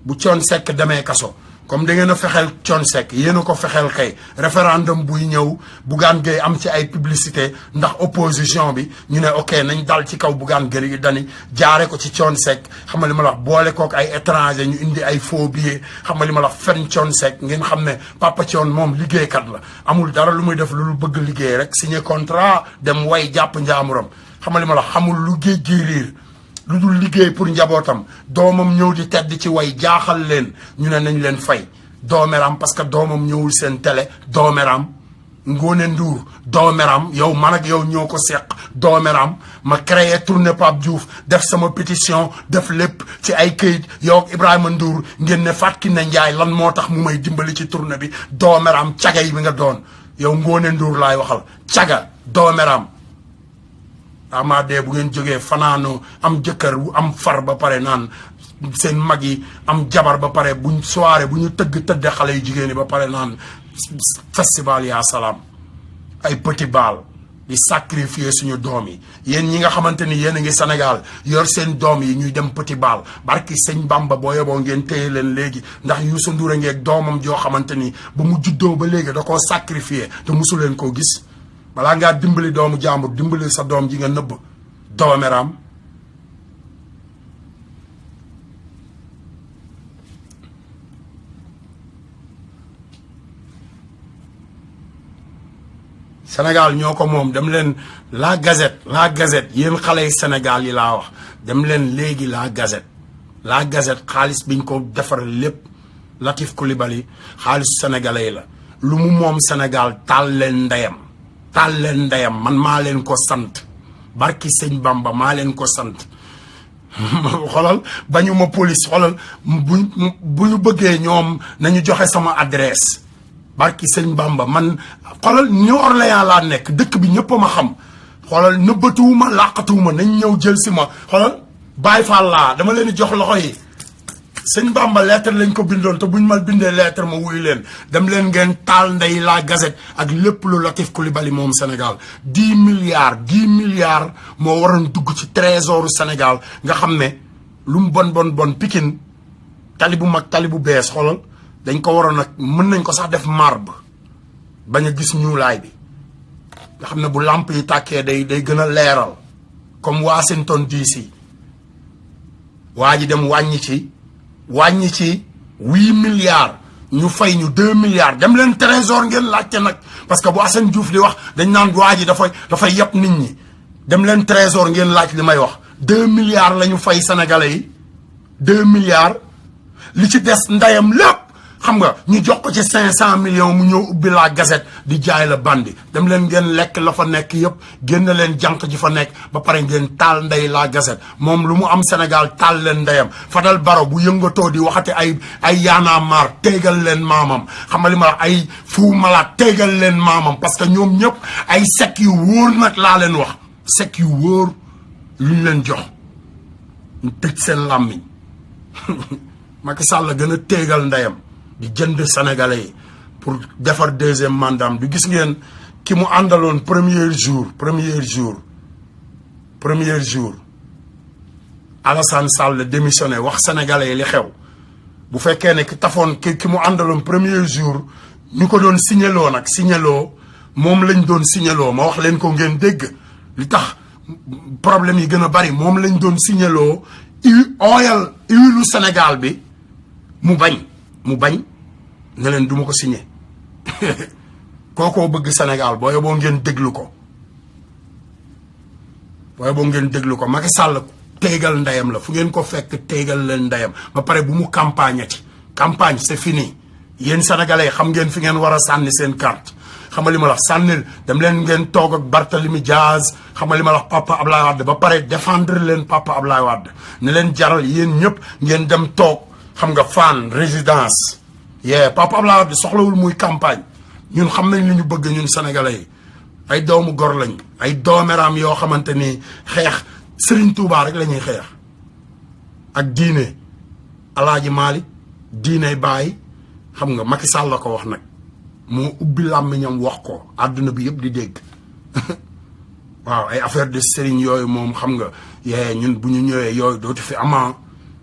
bu Thione Seck demee kaso comme da ngeen a fexeel Thione Seck yéen a ko fexeel kay référendum buy ñëw Bougane Gueye am ci ay publicité ndax opposition bi ñu ne ok nañ dal ci kaw Bougane Gueye Dany jaare ko ci Thione Seck xam nga li ma la wax boole kook ay étranger ñu indi ay faux billets xam nga li ma la wax fen Thione Seck ngeen xam ne Papa Thione moom liggéeykat la amul dara lu muy def lu bëgg liggéey rek signé contrat dem way jàpp njaamuram xam nga li ma la wax xamul lu géej gi riir lu dul liggéey pour njabootam doomam ñëw di tedd ci way jaaxal leen ñu ne nañ leen fay doomeram parce que doomam ñëwul seen télé doomeram Ngoné Ndour doomeram yow man ak yow ñoo ko seq doomeram ma créé tournée Pape Diouf def sama pétition def lépp ci ay këyit yow ak Ibrahima Ndour ngeen ne Fatou Kiné Ndiaye lan moo tax mu may dimbali ci tournée bi doomeram caga yi bi nga doon yow Ngoné Ndour laay waxal caga doomeram amadee bu ngeen jógee fanaano am jëkkër am far ba pare naan seen mag yi am jabar ba pare buñ soirée bu ñu tëdde xale yu jigéen yi ba pare naan festival yaa salaam ay petit bal di sacrifier suñu doom yi yéen ñi nga xamante ni yéen a ngi Sénégal yor seen doom yi ñuy dem petit bal barki sëñ Bamba boo yeboo ngeen téye leen léegi ndax Youssou Ndour a ngeeg doomam joo xamante ni ba mu juddoo ba léegi da koo sacrifier te mosu leen koo gis balaa ngaa dimbali doomu jàmbur dimbali sa doom ji nga nëbb doomeram Sénégal ñoo ko moom dem leen la gazette yéen xale yi Sénégal yi laa wax dem leen léegi la gazette xaalis biñ ko defaral lépp Latif Coulibaly xaalisu sénégalais yi la lu mu moom Sénégal taal leen ndeyam man maa leen ko sant barki sëñ Bamba maa leen ko sant xoolal bañu ma police xoolal bu ñu bëggee ñoom nañu joxe sama adresse barki sëñ Bamba man xoolal New Orléans laa nekk dëkk bi ñëpp a ma xam xoolal nëbbatuwuma làqatuwuma nañ ñëw jël si ma xoolal Baay Faal laa dama leen di jox loxo yi sëñ Bamba lettre lañ ko bindoon te buñ mal bindee lettre ma wuyu leen dem leen ngeen taal ndey la gazette ak lépp lu Latif Coulibaly moom Sénégal 10 milliards moo waroon dugg ci trésoru Sénégal nga xam ne lu mu bon Pikine tali bu mag tali bu bees xoolal dañ ko waroon nag mën nañ ko sax def marbre bañ a gis ñuulaay bi nga xam ne bu lamp yi tàkkee day gën a leeral comme Washington DC waa ji dem wàññi ci 8 milliards ñu fay ñu 2 milliards dem leen trésor ngeen laajte nag parce que bu Assane Diouf di wax dañ naan waa ji dafay yëpp nit ñi dem leen trésor ngeen laaj li may wax 2 milliards la ñu fay sénégalais yi 2 milliards li ci des ndayam lépp xam nga ñu jox ko ci 500 millions mu ñëw ubbi la gazette di jaay la bandi dem leen ngeen lekk la fa nekk yëpp génn leen jànq ji fa nekk ba pare ngeen taal ndey la gazette moom lu mu am Sénégal taal leen ndeyam Fadel Barro bu yëngatoo di waxate ay yaanaa maar teegal leen maamam xam nga li ma wax ay Fou Malade teegal leen maamam parce que ñoom ñëpp ay sec yu wóor nag laa leen wax sec yu wóor luñ leen jox ñu tëj seen làmmiñ Macky Sall la gën a teegal ndeyam di jënd sénégalais yi pour defar deuxième mandat du gis ngeen ki mu àndaloon premier jour Alassane Sall démissionné wax sénégalais yi li xew bu fekkee ne ki tafoon ki mu àndaloon premier jour ñu ko doon signaloo moom lañ doon signaloo ma wax leen ko ngeen dégg li tax problème yi gën a bari moom lañ doon signaloo huilu Sénégal bi mu bañ ne leen duma ko signé kookoo bëgg Sénégal boo yoboo ngeen déglu ko Macky Sall téegal ndeyam la fu ngeen ko fekk téegal leen ndeyam ba pare bu mu campagne c'est fini yéen sénégalais xam ngeen fi ngeen war a sànni seen carte xam nga li ma la wax sànnil dem leen ngeen toog ak Barthélemy Diaz xam nga li ma la wax Papa Ablaye Wade ba pare défendre leen Papa Ablaye Wade ne leen jaral yéen ñëpp ngeen dem toog xam nga Fann résidence Papa Ablaye Wade soxlawul muy campagne ñun xam nañ li ñu bëgg ñun sénégalais yi ay doomu gor lañ ay doomeram yoo xamante ni xeex Serigne Touba rek la ñuy xeex ak diine Alaaji Maalik diine Baay xam nga Macky Sall la ko wax nag moo ubbi làmmiñam wax ko àdduna bi yëpp di dégg waaw ay affaire de Serigne yooyu moom xam nga ñun bu ñu ñëwee yooyu dootu fi ama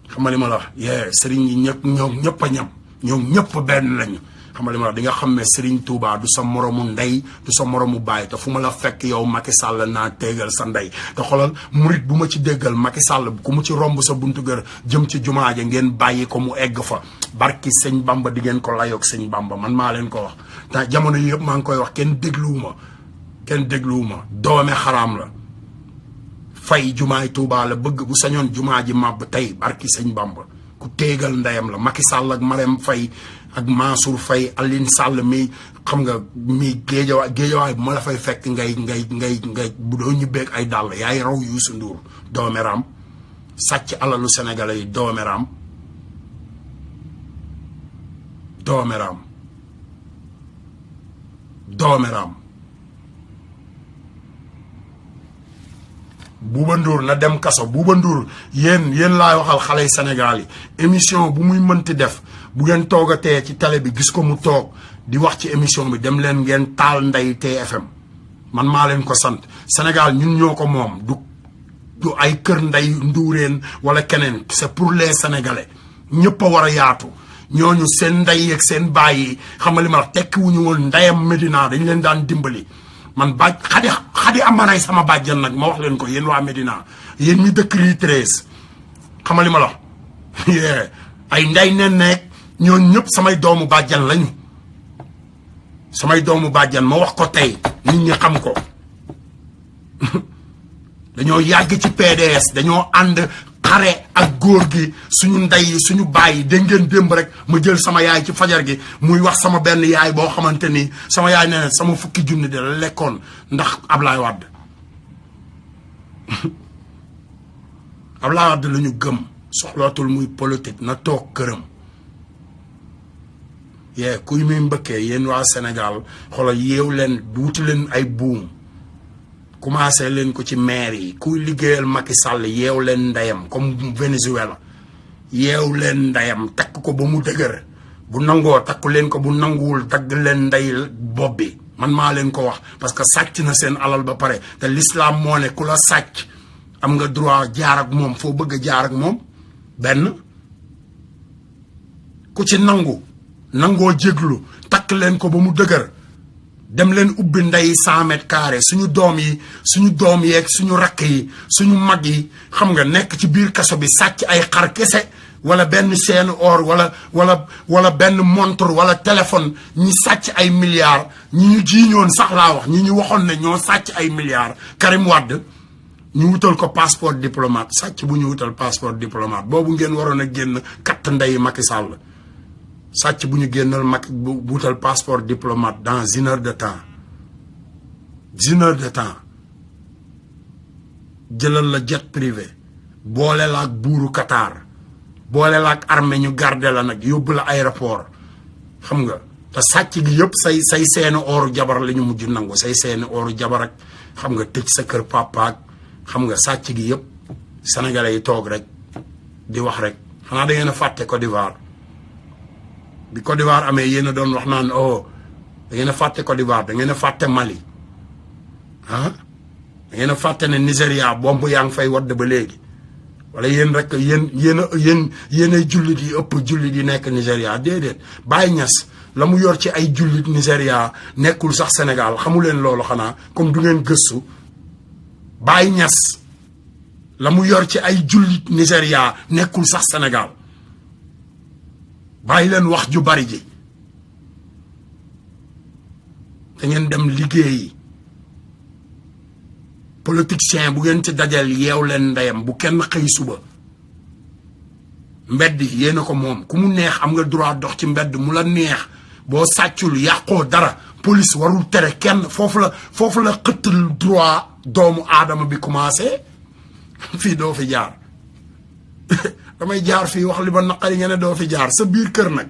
xam nga li ma la wax Serigne yi ñëpp a ñam ñoom ñëpp benn lañu xam nga li ma wax di nga xam ne Serigne Touba du sa moromu ndey du sa moromu baay te fu ma la fekk yow Macky Sall naa téegal sa ndey te xoolal murit bu ma ci déggal Macky Sall ku mu ci romb sa buntu kër jëm ci jumaa ja ngeen bàyyi ko mu egg fa barki sëñ Bamba di ngeen ko layoog sëñ Bamba man maa leen ko wax te jamono yi yëpp maa ngi koy wax kenn dégluwuma doome xaraam la fay jumaay Touba la bëgg bu sañoon jumaa ji màbb tey barki sëñ Bamba ku téegal ndeyam la Macky Sall ak Marème Faye ak Mansour Faye Aline Sall mi xam nga mi géejawaay bu ma la fay fekk ngay bu doo ñibbeeg ay dàll yaay raw Youssou Ndour dooméram sàcc alalu sénégalais yi dooméram Bouba Ndour na dem kaso Bouba Ndour yéen laay waxal xale yi Sénégal yi émission bu muy mënti def bu ngeen toogatee ci télé bi gis ko mu toog di wax ci émission bi dem leen ngeen taal ndey TFM man maa leen ko sant Sénégal ñun ñoo ko moom du ay kër ndey nduureen wala keneen c'est pour les Sénégalais ñëpp a war a yaatu ñooñu seen ndey ak seen baay yi xam nga li ma wax tekki wuñu woon ndeyam Medina dañ leen daan dimbali man baaj xadi amaray sama bàjjan nag ma wax leen ko yéen waa Medina yéen ñi dëkk rii 13 xam nga li ma la wax ay ndey nen nekk ñooñu ñëpp samay doomu bàjjan lañu samay doomu bàjjan ma wax ko tey nit ñi xam ko dañoo yàgg ci PDS dañoo ànd xare ak góor gi suñu ndey suñu baay dégg ngeen démb rek ma jël sama yaay ci fajar gi muy wax sama benn yaay boo xamante ni sama yaay nee na sama fukki junni de la lekkoon ndax Ablaye Wade Ablaye Wade la ñu gëm soxlootul muy politique na toog këram kuy muy mbëkkee yéen waa Sénégal xoolal yeew leen wuti leen ay buum commencé leen ko ci maire yi kuy liggéeyal Macky Sall yeew leen ndeyam comme Venezuela yeew leen ndeyam takk ko ba mu dëgër bu nangoo takku leen ko bu nanguwul dagg leen ndey bopp bi man maa leen ko wax parce que sàcc na seen alal ba pare te l'islam moo ne ku la sàcc am nga droit jaar ak moom foo bëgg a jaar ak moom benn ku ci nangoo jéglu takk leen ko ba mu dëgër dem leen ubbi ndey 100 mètres carrés suñu doom yeeg suñu rakk yi suñu mag yi xam nga nekk ci biir kaso bi sàcc ay xar kese wala benn chaîne or wala benn montre wala téléphone ñi sàcc ay milliards ñi ñu jiiñoon sax laa wax ñi ñu waxoon ne ñoo sàcc ay milliards Karim Wade ñu wutal ko passeport diplomate sàcc bu ñu wutal passeport diplomate boobu ngeen waroon a génn katt ndey Macky Sall sàcc bu ñu génnal Macky bu wutal passeport diplomate dans 1 heure de temps jëlal la jet privé boole la ak buuru Qatar boole la ak armée ñu garder la nag yóbbu la aéroport xam nga te sàcc gi yëpp say seeni ooru jabar la ñu mujj nangu say seeni ooru jabar ak xam nga tëj sa kër papa ak xam nga sàcc gi yëpp sénégalais yi toog rek di wax rek xanaa da ngeen a fàtte Côte d'Ivoire bi Côte d'Ivoire amee yéen a doon wax naan da ngeen a fàtte Côte d'Ivoire da ngeen a fàtte Mali da ngeen a fàtte ne Nigéria bomb yaa ngi fay wadd ba léegi wala yéen rek yéen ay jullit yi ëpp jullit yi nekk Nigéria déedéet Baye Niass la mu yor ci ay jullit Nigéria nekkul sax Sénégal xamu leen loolu xanaa comme du ngeen gëstu Baye Niass la mu yor ci ay jullit Nigéria nekkul sax Sénégal bàyyi leen wax ju bari ji da ngeen dem liggéeyi politicien bu ngeen ci dajal yeew leen ndeyam bu kenn xëy suba mbedd yéena ko moom ku mu neex am nga droit dox ci mbedd mu la neex boo sàccul yàqoo dara police warul tere kenn foofu la xëttal droit doomu aadama bi commencé fii doo fi jaar damay jaar fii wax li ba naqari ngeen ne doo fi jaar sa biir kër nag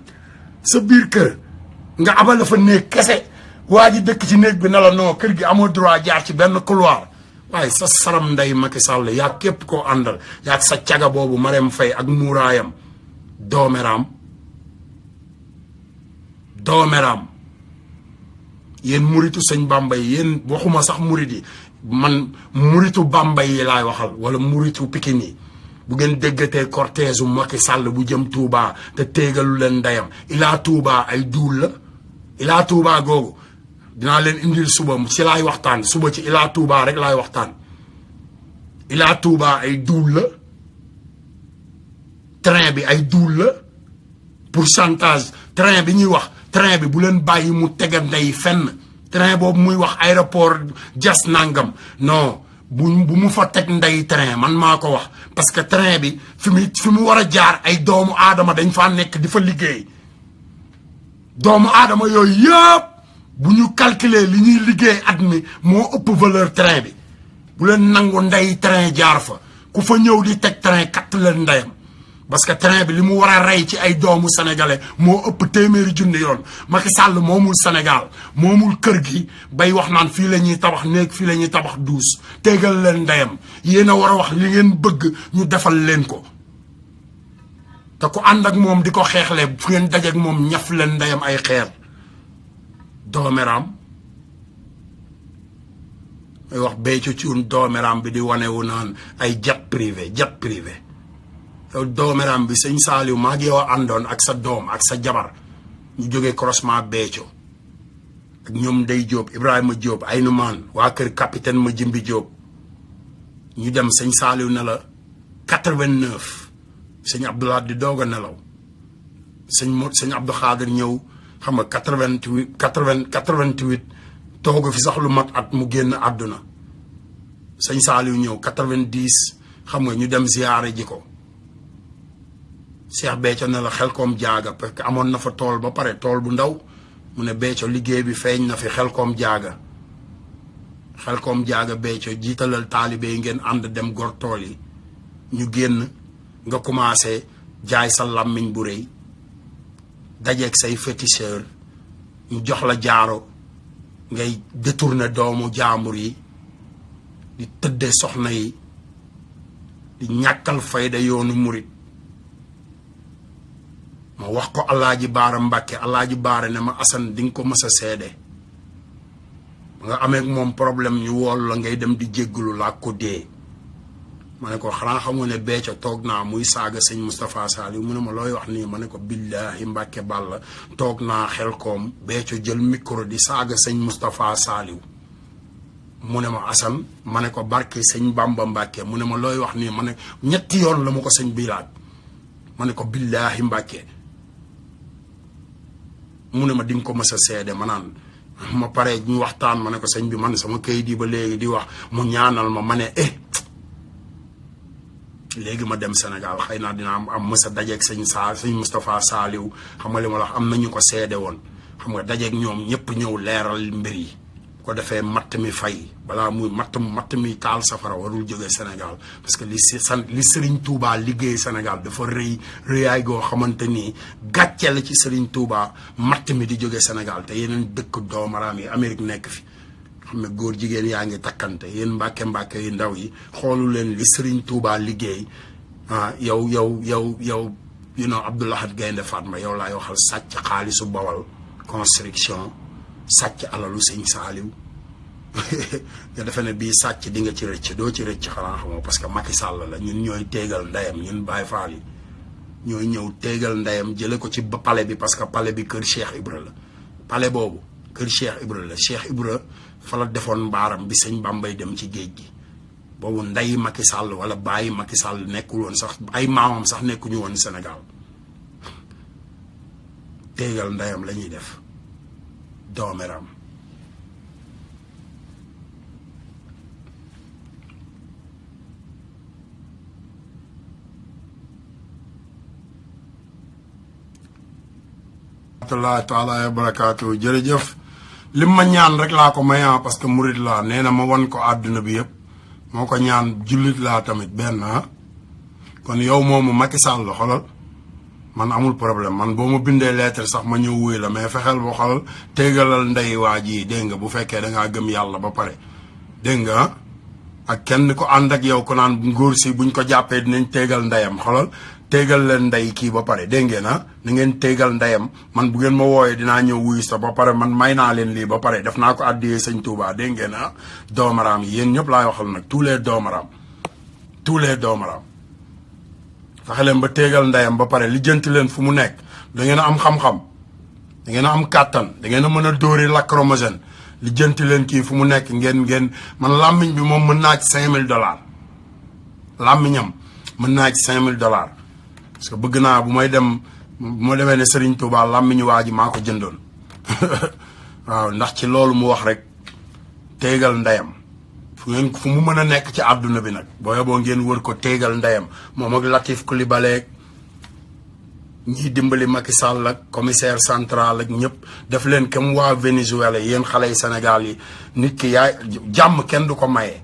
sa biir kër nga abal la fa néeg kese waa ji dëkk ci néeg bi ne la non kër gi amoo droit jaar ci benn couloir waaye sa saram ndey Macky Sall yaa képp koo àndal yaa sa caga boobu Marème Faye ak muuraayam doomeraam yéen muritu sëñ Bamba yi yéen waxuma sax murit yi man muritu Bamba yi laay waxal wala muritu Pikine yi bu ngeen déggatee cortège u Macky Sall bu jëm Touba te téegalu leen ndeyam Ila Touba ay duul la Ila Touba googu dinaa leen indil suba ci laay waxtaan suba ci Ila Touba rek laay waxtaan Ila Touba ay duul la train bi ay duul la pourcentage train bi ñuy wax train bi bu leen bàyyi mu tega ndey fenn train boobu muy wax aéroport jas nangam non bu mu fa teg ndey train man maa ko wax parce que train bi fi mu war a jaar ay doomu aadama dañ faa nekk di fa liggéey doomu aadama yooyu yëpp bu ñu calculer li ñuy liggéey at mi moo ëpp valeur train bi bu leen nangu ndey train jaar fa ku fa ñëw di teg train katt leen ndeyam parce que train bi li mu war a rey ci ay doomu sénégalais moo ëpp téeméeri junni yoon Macky Sall moomul Sénégal moomul kër gi bay wax naan fii la ñuy tabax néeg fii la ñuy tabax duus téegal leen ndeyam yéen a war a wax li ngeen bëgg ñu defal leen ko te ku ànd ak moom di ko xeexle fu ngeen dajeek moom ñaf leen ndeyam ay xeer dooméram may wax béycu cuun dooméram bi di wanewu naan ay jet privé yow dooméram bi sëñ Saliou maa ngi yow àndoon ak sa doom ak sa jabar ñu jógee croisement Béthio ak ñoom Ndey Diop Ibrahima Diop ay numaan waa kër capitaine ma jimbi Diop ñu dem sëñ Saliou ne la 89 sëñ Abdoulaye di doog a nelaw sëñ Abdou Khadir ñëw xam nga 88 toogu fi sax lu mat at mu génn àdduna sëñ Saliou ñëw 90 xam nga ñu dem ziyaare ji ko Cheikh Béthio ne la Xelkom jaaga parce que amoon na fa tool ba pare tool bu ndaw mu ne Béthio liggéey bi feeñ na fi Xelkom jaaga Béthio jiitalal taalibe yi ngeen ànd dem gor tool yi ñu génn nga commencé jaay sa làmmiñ bu rëy dajeeg say féticheur ñu jox la jaaro ngay détourner doomu jaambur yi di tëdde soxna yi di ñàkkal fayda yoonu murit ma wax ko Alaaji Baara Mbàkke Alaaji Baara ne ma Assane di nga ko mës a seede nga amee ak moom problème ñu wool la ngay dem di jéggulu laa ko dee ma ne ko xanaa xamoo ne Béthio toog naa muy saaga sëñ Moustapha Saliou mu ne ma looy wax nii ma ne ko billaahi Mbàkke Balla toog naa Xelkom Béthio jël micro di saaga sëñ Moustapha Saliou mu ne ma Assane ma ne ko barke sëñ Bamba Mbàkke mu ne ma looy wax nii ma ne ñetti yoon la ma ko sëñ bi laaj ma ne ko billaahi Mbàkke mu ne ma di nga ko mës a seede ma naan ma pare ñu waxtaan ma ne ko sëñ bi man sama kayit yi ba léegi di wax mu ñaanal ma ne léegi ma dem Sénégal xëy naa dina am mës a dajeeg sëñ Moustapha Saliou xam nga li ma la wax am na ñu ko seede woon xam nga dajeeg ñoom ñëpp ñëw leeral mbir yi ko defee matt mi fay balaa muy matt mi taal safara warul jóge Sénégal parce que li Serigne Touba liggéey Sénégal dafa rëyaay goo xamante ni gàcce la ci Serigne Touba matt mi di jóge Sénégal te yeneen dëkk doomaraam yi Amérique nekk fi xam ne góor jigéen yaa ngi takkante yéen mbàkke yu ndaw yi xoolu leen li Serigne Touba liggéey yow Abdou Lahad Gaynde Fatma yow laay waxal sàcc xaalisu Bawal construction sàcc alalu sëñ Saliou nga defe ne bii sàcc di nga ci rëcc doo ci rëcc xanaa xamoo parce que Macky Sall la ñun ñooy téegal ndeyam ñun Baye Fall yi ñooy ñëw téegal ndeyam jële ko ci palais bi parce que palais bi kër Cheikh Ibra la palais boobu kër Cheikh Ibra la Cheikh Ibra fa la defoon mbaaram bi sëñ Bambay dem ci géej gi boobu ndey Macky Sall wala bàyyi Macky Sall nekkul woon sax ay maamam sax nekkuñu woon Sénégal téegal ndeyam la ñuy def doomeram rahmatullahi taala wa barakaatu jërëjëf lim ma ñaan rek laa ko mayaa parce que murit laa nee na ma wan ko àdduna bi yëpp moo ko ñaan jullit laa tamit benn kon yow moomu Macky Sall xolal man amul problème man boo ma bindee lettre sax ma ñëw wuy la mais fexeel boo xolal téegalal ndey waa ji dégg nga bu fekkee dangaa gëm yàlla ba pare dégg nga ak kenn ko ànd ak yow ko naan ngóor si buñ ko jàppee dinañ téegal ndeyam xolal téegal leen ndey kii ba pare dégg ngeen ni ngeen téegal ndeyam man bu ngeen ma wooyee dinaa ñëw wuyu sa ba pare man may naa leen lii ba pare def naa ko àddiyee sëñ Touba dégg ngeen doomaraam yi yéen ñëpp laay waxal nag tous les doomaraam fexe leen ba téegal ndeyam ba pare lijjanti leen fu mu nekk. da ngeen a am xam-xam da ngeen a am kàttan da ngeen a mën a dóori lacrymogène lijjanti leen kii fu mu nekk ngeen man làmmiñ bi moom mën naa ci $5000 làmmiñam mën naa ci $5000 parce que bëgg naa bu may dem bu ma demee ne Serigne Touba làmmiñu waa ji maa ko jëndoon waaw ndax ci loolu mu wax rek téegal ndeyam fu mu mën a nekk ci àdduna bi nag boo yeboo ngeen wër ko téegal ndeyam moom ak Latif Coulibaly ñiy dimbali Macky Sall ak commissaire central ak ñëpp def leen comme waa Venezuela yéen xale yi Sénégal yi nit ki yaay jàmm kenn du ko maye.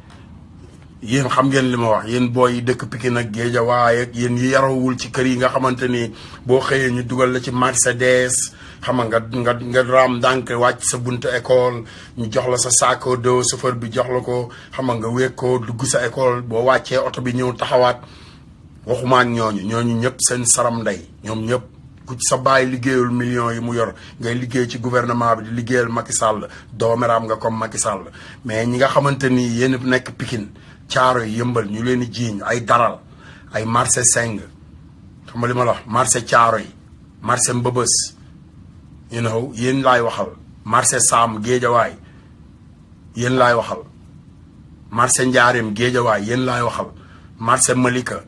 yéen xam ngeen li ma wax yéen booy yi dëkk Pikine ak Guédiawaye ak yéen yi yarawul ci kër yi nga xamante ni boo xëyee ñu dugal la ci Mercedes xam nga raam ndànk wàcc sa buntu école ñu jox la sa sac à dos chauffeur bi jox la ko xam nga wéeg ko dugg sa école boo wàccee oto bi ñëw taxawaat. waxuma ak ñooñu ñëpp seen saram ndey ñoom ñëpp ku ci sa bàyyi liggéeyul millions yi mu yor ngay liggéey ci gouvernement bi di liggéeyal Macky Sall doomeraam nga comme Macky Sall mais ñi nga xamante ni yéen nekk Pikine caaro yi yëmbal ñu leen di jiiñ ay daral ay marché seng xam nga li ma la wax marché caaro yi marché mbëbës yéen laay waxal marché Sam Géejawaay yéen laay waxal marché Njaareem Géejawaay yéen laay waxal marché Malika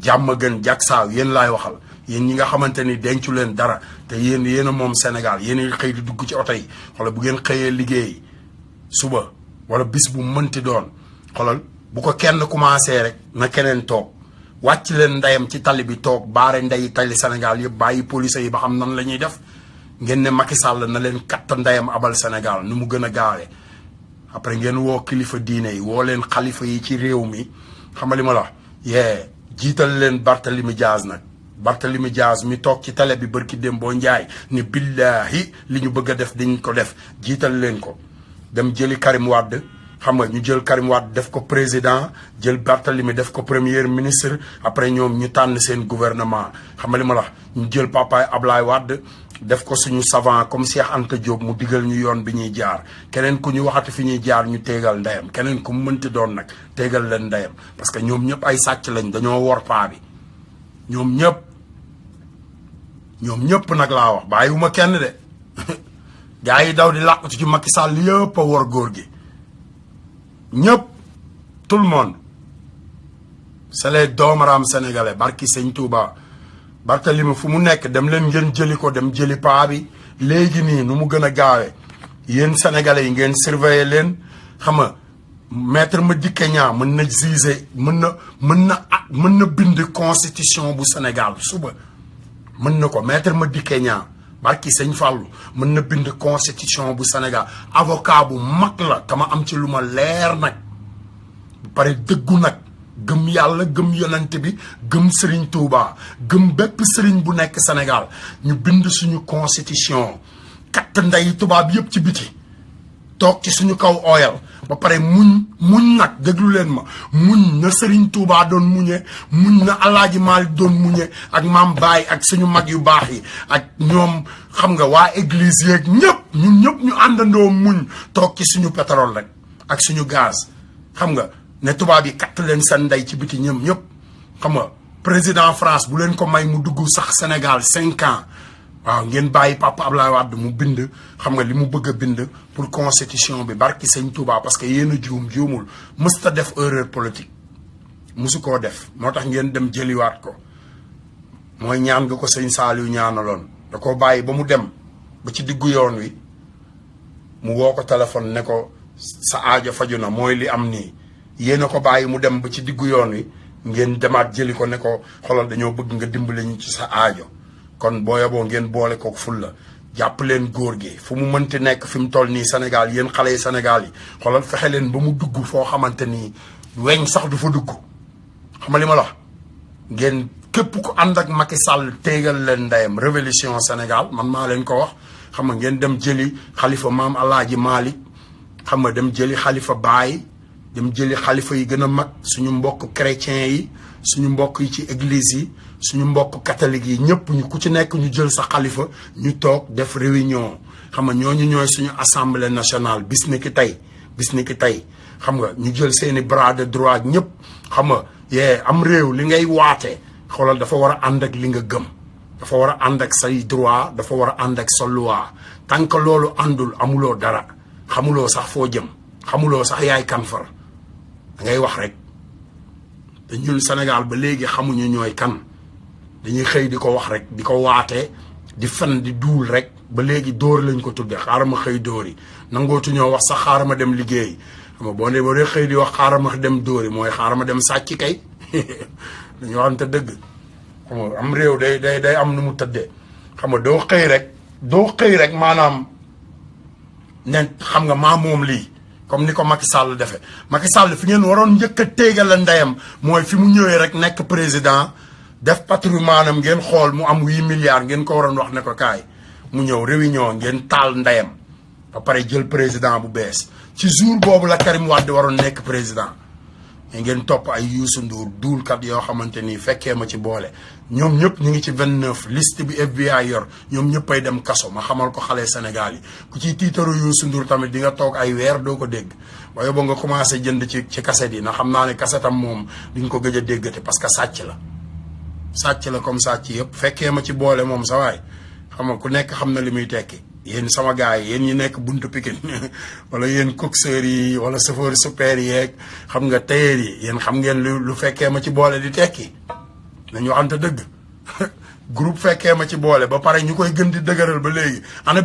jàmm gën jagsaaw yéen laay waxal yéen ñi nga xamante ni dencu leen dara te yéen a moom Sénégal yéen a xëy di dugg ci oto yi xoolal bu ngeen xëyee liggéey suba wala bis bu mënti doon xoolal bu ko kenn commencé rek na keneen toog wàcc leen ndeyam ci tali bi toog baare ndey tali Sénégal yëpp bàyyi police yi ba xam nan la ñuy def ngeen ne Macky Sall na leen katt ndeyam abal Sénégal nu mu gën a gaawee après ngeen woo kilifa diine yi woo leen xalifa yi ci réew mi xam nga li ma la jiital leen Barthélemy Diaz nag Barthélemy Diaz mi toog ci télé bi barki dem boo njaay ni billahi li ñu bëgg a def dañ ko def jiital leen ko dem jëli Karim Wade xam nga ñu jël Karim Wade def ko président jël Barthélemy def ko premier ministre après ñoom ñu tànn seen gouvernement xam nga li ma la ñu jël papaay Ablaye Wade def ko suñu savant comme Cheikh Anta Diop mu digal ñu yoon bi ñuy jaar keneen ku ñu waxati fi ñuy jaar ñu téegal ndeyam keneen ku mu mënti doon nag téegal leen ndeyam parce que ñoom ñëpp ay sàcc lañ dañoo wor paa bi ñoom ñëpp nag laa wax bàyyiwuma kenn de gars yi daw di làqatu ci Macky Sall yëpp a wor góor gi ñëpp tout le monde c'est les doomaraam sénégalais barki sëñ Touba Barthélemy fu mu nekk dem leen ngeen jëli ko dem jëli paa bi léegi nii nu mu gën a gaawee yéen sénégalais yi ngeen surveiller leen xam nga maître Madické Niang mën na juger mën na bind constitution bu Sénégal suba mën na ko maître Madické Niang barki sëñ Fallou mën na bind constitution bu Sénégal avocat bu mag la tama am ci lu ma leer nag bu pare dëggu nag gëm yàlla gëm yonent bi gëm Serigne Touba gëm bépp Serigne bu nekk Sénégal ñu bind suñu constitution katt ndey tubaab yëpp ci biti toog ci suñu kaw ooyal ba pare muñ nag déglu leen ma muñ na Serigne Touba doon muñe muñ na Alaaji Maalik doon muñe ak Maam Baay ak suñu mag yu baax yi ak ñoom xam nga waa église yeeg ñëpp ñu àndandoo muñ toog ci suñu pétrole rek ak suñu gaz xam nga ne tubaab yi katt leen seen ndey ci biti ñëm ñëpp xam nga président France bu leen ko may mu dugg sax Sénégal 5 ans waaw ngeen bàyyi Papa Abdoulaye Wade mu bind xam nga li mu bëgg a bind pour constitution bi barki sëñ Touba parce que yéen a juumul mësta def erreur politique musu koo def moo tax ngeen dem jëliwaat ko mooy ñaan nga ko sëñ Saliou ñaanaloon da koo bàyyi ba mu dem ba ci diggu yoon wi mu woo ko téléphone ne ko sa aajo faju na mooy li am nii yéen a ko bàyyi mu dem ba ci diggu yoon wi ngeen demaat jëli ko ne ko xoolal dañoo bëgg nga dimbali ñu ci sa aajo kon boo yeboo ngeen boole ko fulla jàpp leen góor gi fu mu mënti nekk fi mu toll nii Sénégal yéen xale yi Sénégal yi xoolal fexe leen ba mu dugg foo xamante ni weñ sax du fa dugg xam nga li ma la wax ngeen képp ku ànd ak Macky Sall téegal leen ndeyam révolution Sénégal man maa leen ko wax xam nga ngeen dem jëli xalifa maam Alaaji Maalik xam nga dem jëli xalifa Baay dem jëli xalifa yi gën a mag suñu mbokk chrétiens yi suñu mbokk yi ci église yi suñu mbokk catholique yi ñëpp ñu ku ci nekk ñu jël sa xalifa ñu toog def réunion xam nga ñooñu ñooy suñu assemblée nationale bis ni ki tey xam nga ñu jël seeni bras de droit ñëpp xam nga am réew li ngay waate xoolal dafa war a ànd ak li nga gëm dafa war a ànd ak say droit dafa war a ànd ak sa loi tant que loolu àndul amuloo dara xamuloo sax foo jëm xamuloo sax yaay kan far da ngay wax rek te ñun Sénégal ba léegi xamuñu ñooy kan dañuy xëy di ko wax rek di ko waatee di fen di duul rek ba léegi dóor lañ ko tudde xaaral ma xëy dóor yi nangootu ñoo wax sax xaaral ma dem liggéey xam nga boo dee xëy di wax xaaral ma dem dóor yi mooy xaaral ma dem sàcc kay dañu waxante dëgg xam nga am réew day am nu mu tëddee xam nga doo xëy rek maanaam ne xam nga maa moom lii comme ni ko Macky Sall defee Macky Sall fi ngeen waroon njëkk a téegal ndeyam mooy fi mu ñëwee rek nekk président def patrimoine am ngeen xool mu am 8 milliards ngeen ko waroon wax ne ko kaay mu ñëw réunion ngeen taal ndeyam ba pare jël président bu bees ci jour boobu la Karim Wade waroon nekk président mais ngeen topp ay Youssou Ndour duulkat yoo xamante ni fekkee ma ci boole ñoom ñëpp ñu ngi ci 29 liste bi FBI yor ñoom ñëpp ay dem kaso ma xamal ko xale Sénégal yi ku ciy tiitaru Youssou Ndour tamit di nga toog ay weer doo ko dégg waaye ba nga commencé jënd ci cassette yi na xam naa ne cassette am moom di nga ko gëj a déggate parce que sàcc la comme sàcc yëpp fekkee ma ci boole moom sa waay xam nga ku nekk xam na li muy tekki yéen sama gars yi yéen ñi nekk buntu Pikine wala yéen coxeur yi wala chauffeur super yeeg xam nga tailleur yi yéen xam ngeen lu fekkee ma ci boole di tekki nañu waxante dëgg groupe fekkee ma ci boole ba pare ñu koy gën di dëgëral ba léegi ana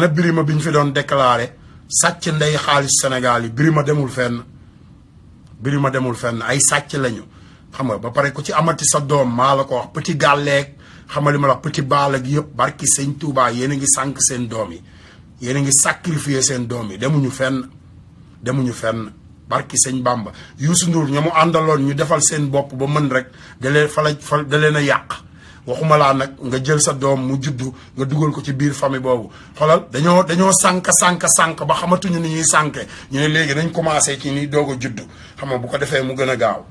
Birima bi ñu fi doon déclaré sàcc ndey xaalis Sénégal yi Birima demul fenn ay sàcc lañu xam nga ba pare ku ci amati sa doom maa la ko wax petit gàlleeg xam nga li ma la wax petit baal ak yëpp barki sëñ Touba yéen a ngi sànq seen doom yi yéen a ngi sacrifier seen doom yi demuñu fenn barki sëñ Bamba Youssou Ndour ña mu àndaloon ñu defal seen bopp ba mën rek da leen a yàq waxuma laa nag nga jël sa doom mu juddu nga dugal ko ci biir famille boobu xoolal dañoo sànq ba xamatuñu ni ñuy sànke ñu ne léegi nañ commencé ci ni doog a juddu xam nga bu ko defee mu gën a gaaw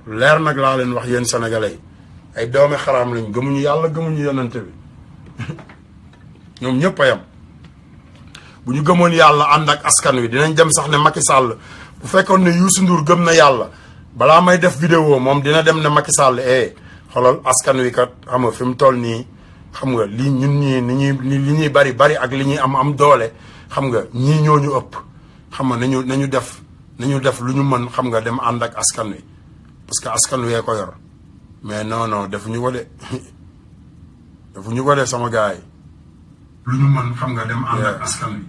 leer nag laa leen wax yéen sénégalais yi ay doomi xaraam lañ gëmuñu yàlla gëmuñu yonante bi ñoom ñëpp a yam bu ñu gëmoon yàlla ànd ak askan wi dinañ dem sax ne Macky Sall bu fekkoon ne Youssou Ndour gëm na yàlla balaa may def vidéo moom dina dem ne Macky Sall xoolal askan wi kat xam nga fi mu toll nii xam nga lii ñun ñii li ñuy bari ak li ñuy am doole xam nga ñii ñooñu ëpp xam nga nañu def lu ñu mën xam nga dem ànd ak askan wi parce que askan wee ko yor mais non defuñu ko de sama gars yi lu ñu mën xam nga dem ànd ak askan wi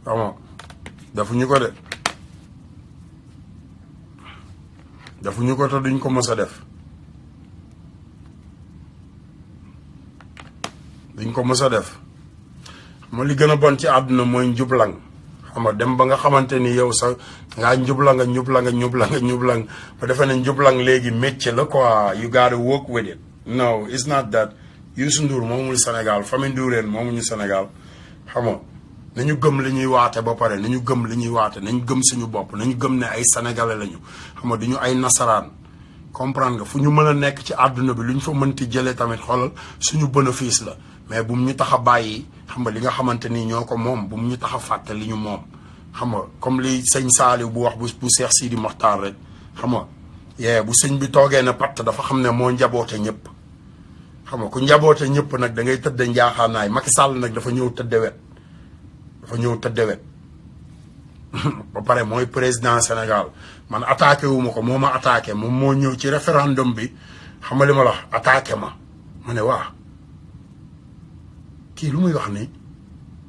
xam nga defuñu ko te duñ ko mës a def ma li gën a bon ci àdduna mooy njublang xam nga dem ba nga xamante ni yow sa ngaa njublang ba defe ne njublang léegi métier la quoi you gotta work with it no it's not that Youssou Ndour moomul Sénégal famille Ndourène moomuñu Sénégal xam nga nañu gëm li ñuy waate ba pare nañu gëm li ñuy waate nañu gëm suñu bopp nañu gëm ne ay sénégalais lañu xam nga duñu ay nasaraan comprendre nga fu ñu mën a nekk ci àdduna bi lu ñu fa mënti jëlee tamit xoolal suñu bénéfice la mais bu mu ñu tax a bàyyi xam nga li nga xamante ni ñoo ko moom bu mu ñu tax a fàtte li ñu moom xam nga comme li sëñ Saliou bu wax bu Seex Sidi Moxtaar rek xam nga bu sëñ bi toogee na patt dafa xam ne moo njaboote ñëpp xam nga ku njaboote ñëpp nag da ngay tëdd njaaxaanaay Macky Sall nag dafa ñëw tëdde wet ba pare mooy président Sénégal man attaqué wu ma ko moo ma attaqué moom moo ñëw ci référendum bi xam nga li ma la wax attaqué ma ne waa kii lu muy wax ni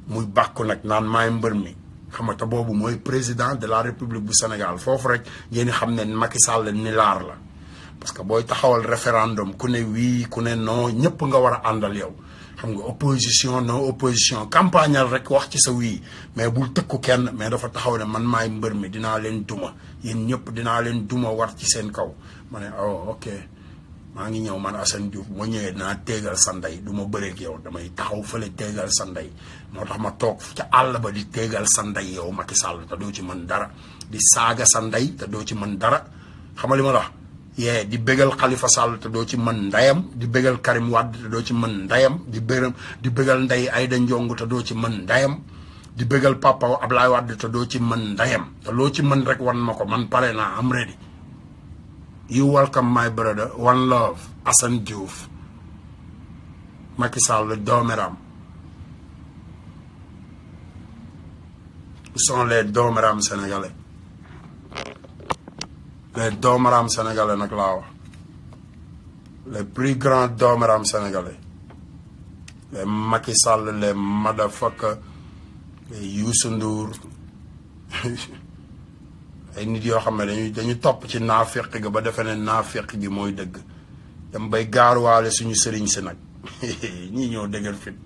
muy bàkku nag naan maay mbër mi xam nga te boobu mooy président de la république bu Sénégal foofu rek ngeen xam ne Macky Sall ni laar la parce que booy taxawal référendum ku ne wii ku ne non ñëpp nga war a àndal yow xam nga opposition non opposition campagnal rek wax ci sa wii mais bul tëkku kenn mais dafa taxaw ne man maay mbër mi dinaa leen duma yéen ñëpp dinaa leen duma war ci seen kaw ma ne ok maa ngi ñëw man Assane Diouf moo ñëwee dinaa téegal sa ndey du ma bëreeg yow damay taxaw fële téegal sa ndey moo tax ma toog ca àll ba di téegal sa ndey yow Macky Sall te doo ci mën dara di saaga sa ndey te doo ci mën dara xam nga li ma la wax di bégal Khalifa Sall te doo ci mën ndayam di bégal Karim Wade te doo ci mën ndayam di bégal ndey Aïda Ndiongue te doo ci mën ndayam di bégal Papa Ablaye Wade te doo ci mën ndayam te loo ci mën rek wan ma ko man pare naa am ready You welcome my brother. One love. Assane Diouf. Macky Sall le dooméram. Où sont les dooméram sénégalais? Les dooméram sénégalais nak la wax. Les plus grands dooméram sénégalais. Les Macky Sall, les motherfucker, les Youssou Ndour. Ay nit yoo xam ne dañu topp ci naafeq ga ba defe ne naafeq gi mooy dëgg dem bay gaaruwaale suñu sëriñ si nag ñii ñoo dëgër fit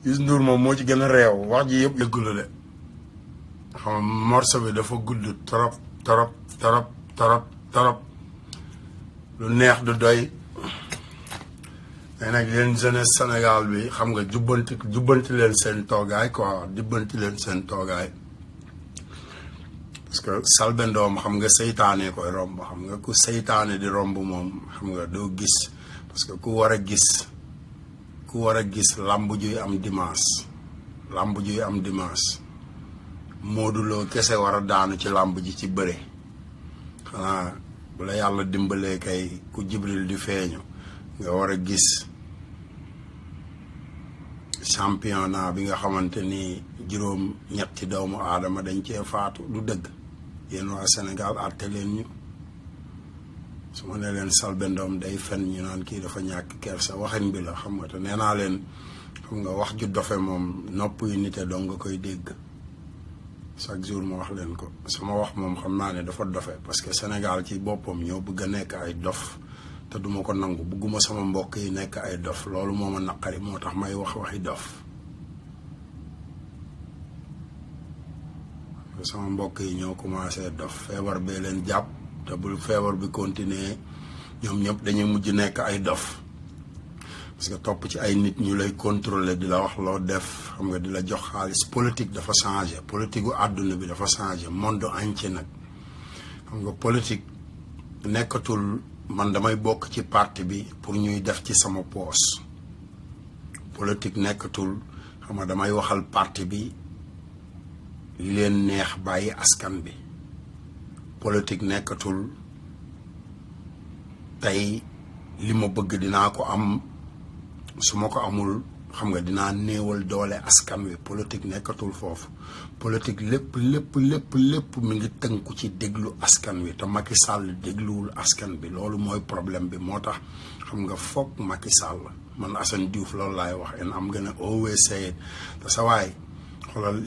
Youssou Ndour moom moo ci gën a réew wax ji yëpp dëgg la de xam morceau bi dafa gudd trop trop trop trop trop lu neex du doy mais nag leen jeunesse Sénégal bi xam nga jubbanti leen seen toogaay quoi jubbanti leen seen toogaay parce que salbendoom xam nga seytaane koy romb xam nga ku seytaane di romb moom xam nga doo gis parce que ku war a gis lamb juy am dimanche Modou Lo kese war a daanu ci lamb ji ci bëre xanaa bu la yàlla dimbalee kay ku Jibril di feeñu nga war a gis championnat bi nga xamante ni juróom ñetti doomu aadama dañ cee faatu du dëgg yéen waa Sénégal àtte leen ñu su ma ne leen salbendoom day fen ñu naan kii dafa ñàkk kersa waxin bi la xam nga te nee naa leen xam nga wax ju dofe moom nopp yu nite dong nga koy dégg chaque jour ma wax leen ko sama wax moom xam naa ne dafa dofe parce que Sénégal ci boppam ñoo bëgg a nekk ay dof te duma ko nangu bëgguma sama mbokk yi nekk ay dof loolu moo ma naqari moo tax may waxi dof sama mbokk yi ñoo commencé dof feebar bee leen jàpp te bul feebar bi continuer ñoom ñëpp dañuy mujj nekk ay dof parce que topp ci ay nit ñu lay contrôler di la wax loo def xam nga di la jox xaalis politique dafa changé politique gu àdduna bi dafa changé monde entier nag xam nga politique nekkatul man damay bokk ci parti bi pour ñuy def ci sama poos politique nekkatul xam nga damay waxal parti bi li leen neex bàyyi askan bi politique nekkatul tey li ma bëgg dinaa ko am su ma ko amul xam nga dinaa néewal doole askan wi politique nekkatul foofu politique lépp mi ngi tënku ci déglu askan wi te Macky Sall dégluwul askan bi loolu mooy problème bi moo tax xam nga foog Macky Sall man Assane Diouf loolu laay wax and I'm gonna always say it te sa waay xoolal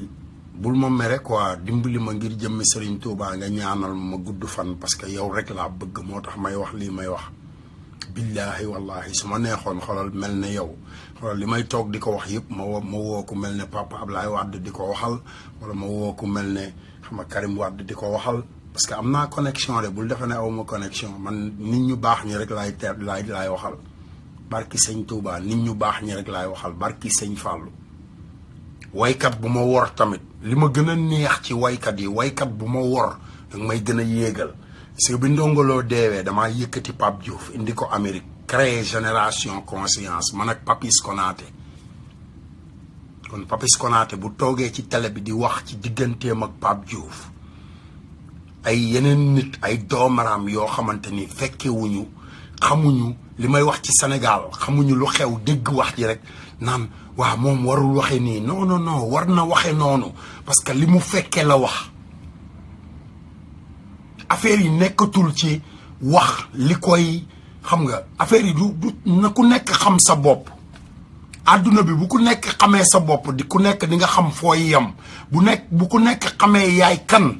bul ma mere quoi dimbali ma ngir jëmmi Serigne Touba nga ñaanal ma gudd fan parce que yow rek laa bëgg moo tax may wax lii may wax billahi wallahi su ma neexoon xoolal mel ne yow xoolal li may toog di ko wax yëpp ma woo ku mel ne Papa Ablaye Wade di ko waxal wala ma woo ku mel ne xam nga Karim Wade di ko waxal parce que am naa connexion de bul defe ne aw ma connexion man nit ñu baax ñi rek laay waxal barki sëñ Touba nit ñu baax ñi rek laay waxal barki sëñ Fallou waykat bu ma wor tamit li ma gën a neex ci waykat yi waykat bu ma wor danga may gën a yéegal parce que bi Ndongo Lo deewee damaa yëkkati Pape Diouf indi ko Amérique créer génération conscience man ak Papis Konaté kon Papis Konaté bu toogee ci télé bi di wax ci digganteem ak Pape Diouf ay yeneen nit ay doomaraam yoo xamante ni fekkewuñu xamuñu li may wax ci Sénégal xamuñu lu xew dégg wax ji rek naan waaw moom warul waxe nii non war na waxe noonu parce que li mu fekkee la wax affaire yi nekkatul ci wax li koy xam nga affaire yi du na ku nekk xam sa bopp àdduna bi bu ku nekk xamee sa bopp di ku nekk di nga xam fooy yem bu ku nekk xamee yaay kan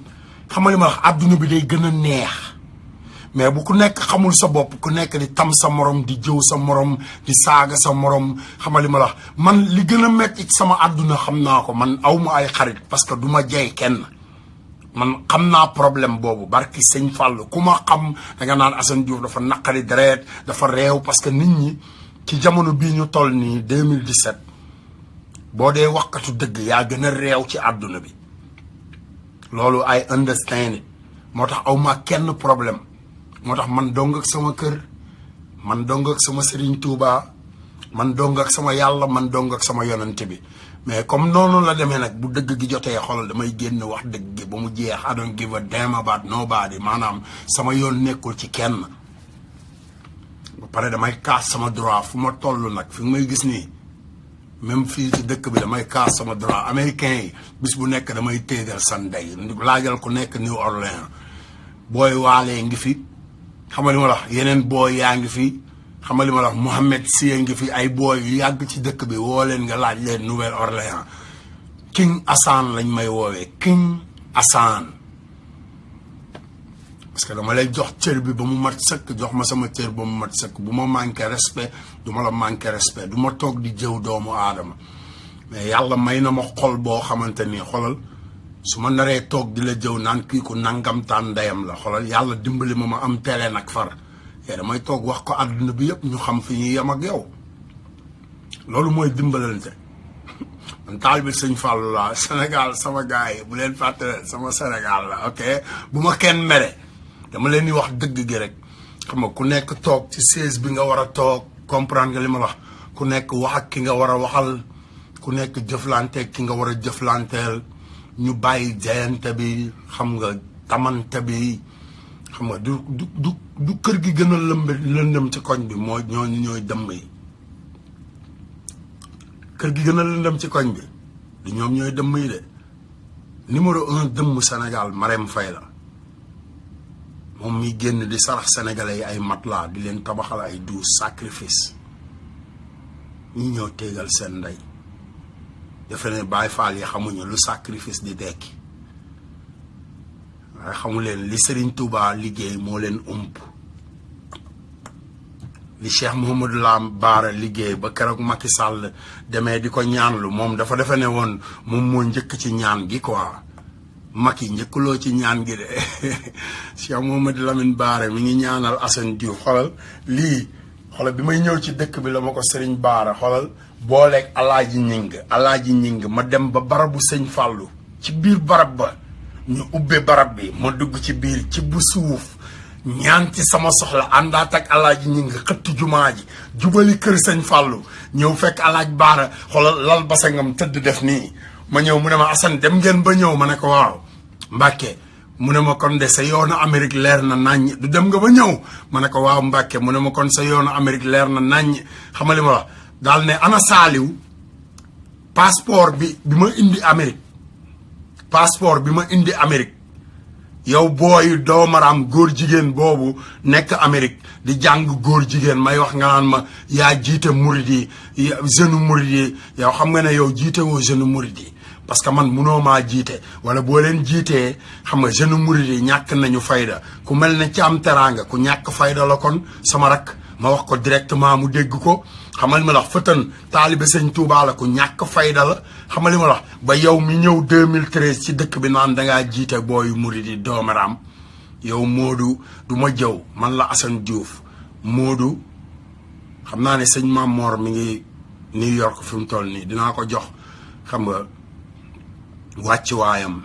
xamal li ma wax àdduna bi day gën a neex mais bu ku nekk xamul sa bopp ku nekk di tam sa morom di jëw sa morom di saaga sa morom xamal li ma la man li gën a metti ci sama àdduna xam naa ko man awma ay xarit parce que du ma jey kenn man xam naa problème boobu barki sëñ Fall ku ma xam da nga naan Assane Diouf dafa naqari deret dafa réew parce que nit ñi ci jamono bii ñu toll nii 2017 boo dee waxkatu dëgg yaa gën a réew ci àdduna bi loolu ay understand it moo tax awma kenn problème moo tax man dong ak sama kër man dong ak sama Serigne Touba man dong ak sama yàlla man dong ak sama yonante bi mais comme noonu la demee nag bu dëgg gi jotee xolal damay génn wax dëgg gi ba mu jeex I don't give a damn about nobody maanaam sama yoon nekkul ci kenn ba pare damay kaas sama droit fu ma toll nag fi may gis nii même fii ci dëkk bi damay kaas sama droit américain yi bis bu nekk damay téegal san day laajal ku nekk New Orleans booy waalee ngi fi xamal li ma wax yeneen booy yaa ngi fi xamal li ma wax Mohamed Siye ngi fi ay booy yu yàgg ci dëkk bi woo leen nga laaj leen Nouvelle-Orléans King Assane lañ may woowee King Assane parce que dama lay jox cër bi ba mu mat sëkk jox ma sama cër ba mu mat sëkk bu ma manqué respect du ma la manqué respect du ma toog di jëw doomu aadama mais yàlla may na ma xol boo xamante ni xolal su ma naree toog di la jëw naan kii ku nangamtaan ndeyam la xolal yàlla dimbali ma am télé nag far damay toog wax ko àdduna bi yëpp ñu xam fi ñuy yem ak yow loolu mooy dimbalante man taalibe Sëñ Fallu la Sénégal sama gars yi bu leen fàtte sama Sénégal la ok bu ma kenn mere dama leen di wax dëgg gi rek xam nga ku nekk toog ci siège bi nga war a toog comprendre nga li ma wax ku nekk wax ak ki nga war a waxal ku nekk jëflante ki nga war a jëflanteel ñu bàyyi jayante bi xam nga tamante bi xam nga du kër gi gën a lëndëm ci koñ bi mooy ñooy dëmm yi kër gi gën a lëndëm ci koñ bi du ñoom ñooy dëmm yi de numéro 1 dëmm Sénégal Marème Faye la moom mi génn di sarax sénégalais yi ay matelas di leen tabaxal ay douze sacrifice ñi ñëw téegal seen ndey defe ne Baay Faal yi xamuñu lu sacrifice di dekki waaye xamu leen li Serigne Touba liggéey moo leen ump li Cheikh Mouhamadou Lam Baara liggéey ba keroog Macky Sall demee di ko ñaanlu moom dafa defe ne woon moom moo njëkk ci ñaan gi quoi Macky njëkkuloo ci ñaan gi de Cheikh Mouhamadou Lamine Baara mi ngi ñaanal Assane Diouf xolal lii xolal bi may ñëw ci dëkk bi la ma ko Serigne Baara xolal booleeg alaaji ñing ma dem ba barabu Sëñ Fàllu ci biir barab ba ñu ubbe barab bi ma dugg ci biir ci bu suuf ñaan ci sama soxla àndaat ak alaaji ñing xëtt jumaa ji jubali kër Sëñ Fàllu ñëw fekk alaaj Baara xolal lal basangam tëdd def nii ma ñëw mu ne ma Assane dem ngeen ba ñëw ma ne ko waaw Mbàkke mu ne ma kon de sa yoonu Amérique leer na naññ du dem nga ba ñëw ma ne ko waaw Mbàkke mu ne ma kon sa yoonu Amérique leer na naññ xamali ma wax daal ne ana saaliw passeport bi ma indi Amérique passeport bi ma indi Amérique yow booy doomaraam góor jigéen boobu nekk Amérique di jàng góor jigéen may wax nga naan ma yaa jiite murid yi jeune murid yi yow xam nga ne yow jiite woo jeune murid yi parce que man munoo maa jiite wala boo leen jiitee xam nga jeune murid yi ñàkk nañu fayda ku mel ne ci am teraanga ku ñàkk fayda la kon sama rak ma wax ko directement mu dégg ko xamal ma la fëtan taalibe Sëñ Tuubaa la ku ñàkk fayda la xamal ma la ba yow mi ñëw 2013 ci dëkk bi naan dangaa jiite booyu murid yi doomaraam yow Modou du ma jëw man la Assane Diouf Modou xam naa ne sëñ Mamor mi ngi New York fi mu toll nii dinaa ko jox xam nga wàcc waayam